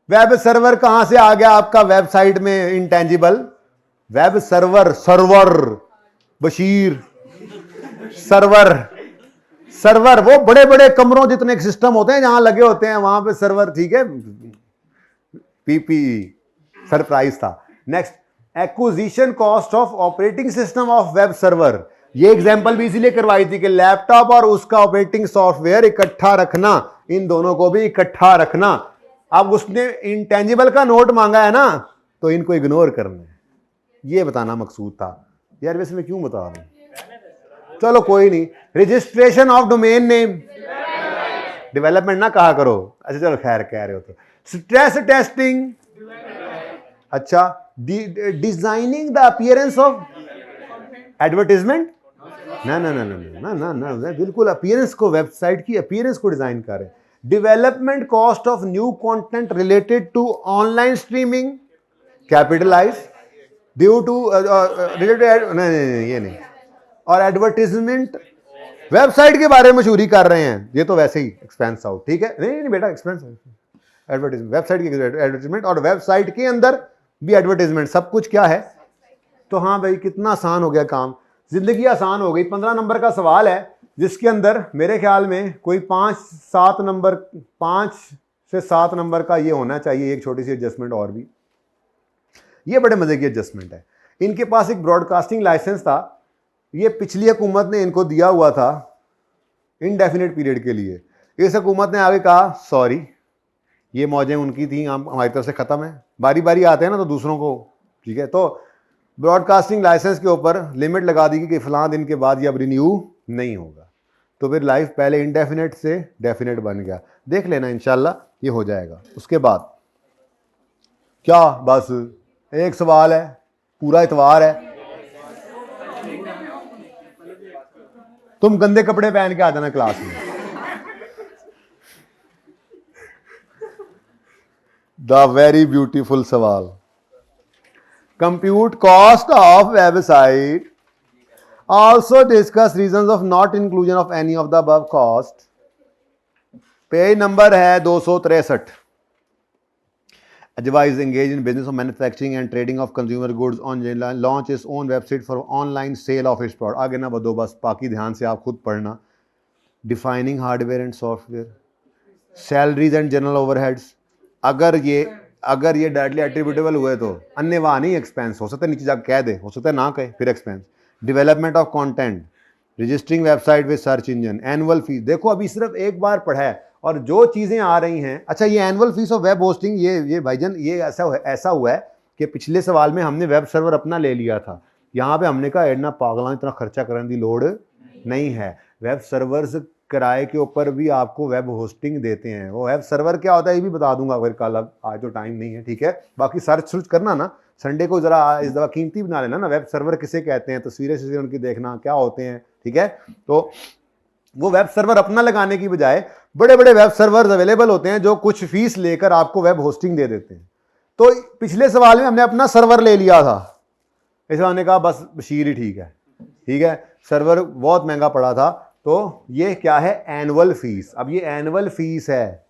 [SPEAKER 1] Web server कहां से आ गया आपका वेबसाइट में? Intangible web server, server Bashir, server वो बड़े बड़े कमरों जितने सिस्टम होते हैं जहां लगे होते हैं वहां पे सर्वर, ठीक है। PPE सरप्राइज था। Next, acquisition cost of operating system of web server. ये एग्जांपल भी इसीलिए करवाई थी कि लैपटॉप और उसका ऑपरेटिंग सॉफ्टवेयर इकट्ठा रखना, इन दोनों को भी इकट्ठा रखना। अब उसने इंटेंजिबल का नोट मांगा है ना, तो इनको इग्नोर करना है, ये बताना मकसूद था। यार वैसे मैं क्यों बता रहा हूं, चलो कोई नहीं। Registration of domain name, development ना कहा करो, अच्छा चलो खैर कह रहे हो तो। स्ट्रेस टेस्टिंग, अच्छा, designing the appearance of advertisement, ना ना ना ना ना ना ना ना, बिल्कुल अपीयरेंस को, वेबसाइट की अपीयरेंस को डिजाइन करें। Development cost of new content related to online streaming, capitalise due to related, नहीं ये नहीं। और एडवर्टीजमेंट, वेबसाइट के बारे में मशहूरी कर रहे हैं, ये तो वैसे ही एक्सपेंस आउट, ठीक है। नहीं बेटा, एक्सपेंस एडवर्टीजमेंट, वेबसाइट की एडवर्टीजमेंट और वेबसाइट के अंदर भी एडवर्टीजमेंट, सब कुछ क्या है। तो हाँ भाई, कितना आसान हो गया काम, जिंदगी आसान हो गई। 15 नंबर का सवाल है जिसके अंदर मेरे ख्याल में कोई 5 से 7 नंबर का ये होना चाहिए, एक छोटी सी एडजस्टमेंट और भी। ये बड़े मजे की एडजस्टमेंट है। इनके पास एक ब्रॉडकास्टिंग लाइसेंस था, ये पिछली हुकूमत ने इनको दिया हुआ था इनडेफिनेट पीरियड के लिए। इस हुकूमत ने आगे कहा सॉरी, ये मौजें उनकी थी, हमारी तरफ से ख़त्म है। बारी बारी आते हैं ना तो दूसरों को, ठीक है। तो ब्रॉडकास्टिंग लाइसेंस के ऊपर लिमिट लगा दी कि फ़लाँ दिन के बाद ये अब रिन्यू नहीं होगा। तो फिर लाइफ पहले इनडेफिनेट से डेफिनेट बन गया। देख लेना, इंशाल्लाह ये हो जाएगा। उसके बाद क्या, बस एक सवाल है, पूरा इतवार है, तुम गंदे कपड़े पहन के आ जाना क्लास में। द वेरी ब्यूटीफुल सवाल, compute cost of website, also discuss reasons of not inclusion of any of the above cost. Page number है 263। Advise engage in business of manufacturing and trading of consumer goods online, launch its own website for online sale of its product। आगे ना बदो, बस बाकी ध्यान से आप खुद पढ़ना। Defining hardware and software, salaries and general overheads. अगर ये डायरेक्टली एट्रीब्यूटेबल हुए तो अन्यवाह नहीं एक्सपेंस, हो सकता है नीचे जाकर कह दे, हो सकता है ना कहे, फिर expense. Development of content, registering website with search engine, annual fees. देखो अभी सिर्फ एक बार पढ़ा है और जो चीज़ें आ रही हैं। अच्छा, ये annual fees of web hosting, ये भाईजान ये ऐसा हुआ है कि पिछले सवाल में हमने वेब सर्वर अपना ले लिया था, यहाँ पे हमने कहा एडना पागलां इतना खर्चा करने की लोड़ नहीं है। वेब सर्वर्स किराए के ऊपर भी आपको वेब होस्टिंग देते हैं। वो वेब सर्वर क्या होता है ये भी बता दूंगा फिर कल, अब आज तो टाइम नहीं है, ठीक है। बाकी सर्च करना ना, संडे को ज़रा इस दफ़ा कीमती बना लेना ना, वेब सर्वर किसे कहते हैं, तस्वीरें उनकी देखना क्या होते हैं, ठीक है। तो वो वेब सर्वर अपना लगाने की बजाय बड़े बड़े वेब सर्वर अवेलेबल होते हैं जो कुछ फीस लेकर आपको वेब होस्टिंग दे देते हैं। तो पिछले सवाल में हमने अपना सर्वर ले लिया था, इस बार हमने कहा बस बशीर ही ठीक है, ठीक है। सर्वर बहुत महंगा पड़ा था, तो ये क्या है, एनुअल फीस। अब ये एनुअल फीस है,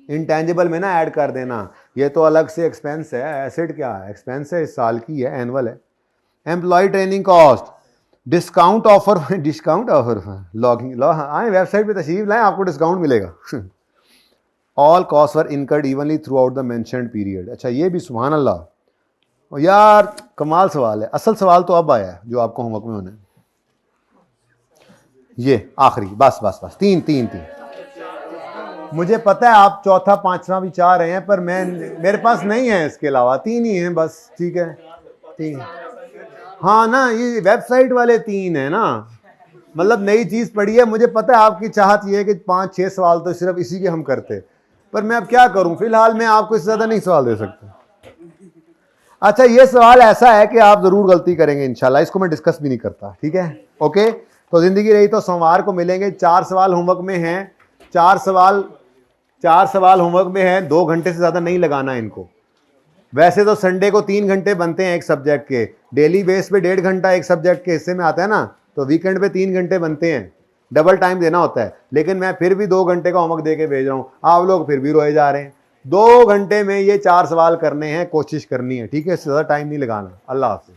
[SPEAKER 1] इंटेंजिबल में ना ऐड कर देना, ये तो अलग से एक्सपेंस है। एसेट क्या है, एक्सपेंस है, इस साल की है, एनुअल है। Employee training cost, discount offer, discount offer, logging आए वेबसाइट पे तशरीफ लाएं, आपको डिस्काउंट मिलेगा। All cost were incurred evenly throughout the mentioned period. अच्छा ये भी सुभान अल्लाह यार कमाल सवाल है। असल सवाल तो अब आया है जो आपको होमवर्क में होना है, ये आखिरी, बस बस बस, तीन। मुझे पता है आप चौथा पांचवा भी चाह रहे हैं, पर मेरे पास नहीं है, इसके अलावा 3 ही हैं बस, ठीक है 3। हाँ ना, ये वेबसाइट वाले 3 है ना, मतलब नई चीज़ पढ़ी है। मुझे पता है आपकी चाहत ये है कि 5-6 सवाल तो सिर्फ इसी के हम करते, पर मैं अब क्या करूं, फिलहाल मैं आपको इससे ज़्यादा नहीं सवाल दे सकता। अच्छा ये सवाल ऐसा है कि आप ज़रूर गलती करेंगे इंशाल्लाह, इसको मैं डिस्कस भी नहीं करता, ठीक है, ओके। तो ज़िंदगी रही तो सोमवार को मिलेंगे। 4 सवाल होमवर्क में हैं, 4 सवाल होमवर्क में हैं, 2 घंटे से ज़्यादा नहीं लगाना इनको। वैसे तो संडे को 3 घंटे बनते हैं एक सब्जेक्ट के, डेली बेस पे 1.5 घंटा एक सब्जेक्ट के हिस्से में आता है ना, तो वीकेंड पे 3 घंटे बनते हैं, डबल टाइम देना होता है। लेकिन मैं फिर भी 2 घंटे का होमवर्क दे के भेज रहा हूँ, आप लोग फिर भी रोए जा रहे हैं। 2 घंटे में ये 4 सवाल करने हैं, कोशिश करनी है, ठीक है, इससे ज़्यादा टाइम नहीं लगाना। अल्लाह हाफिज़।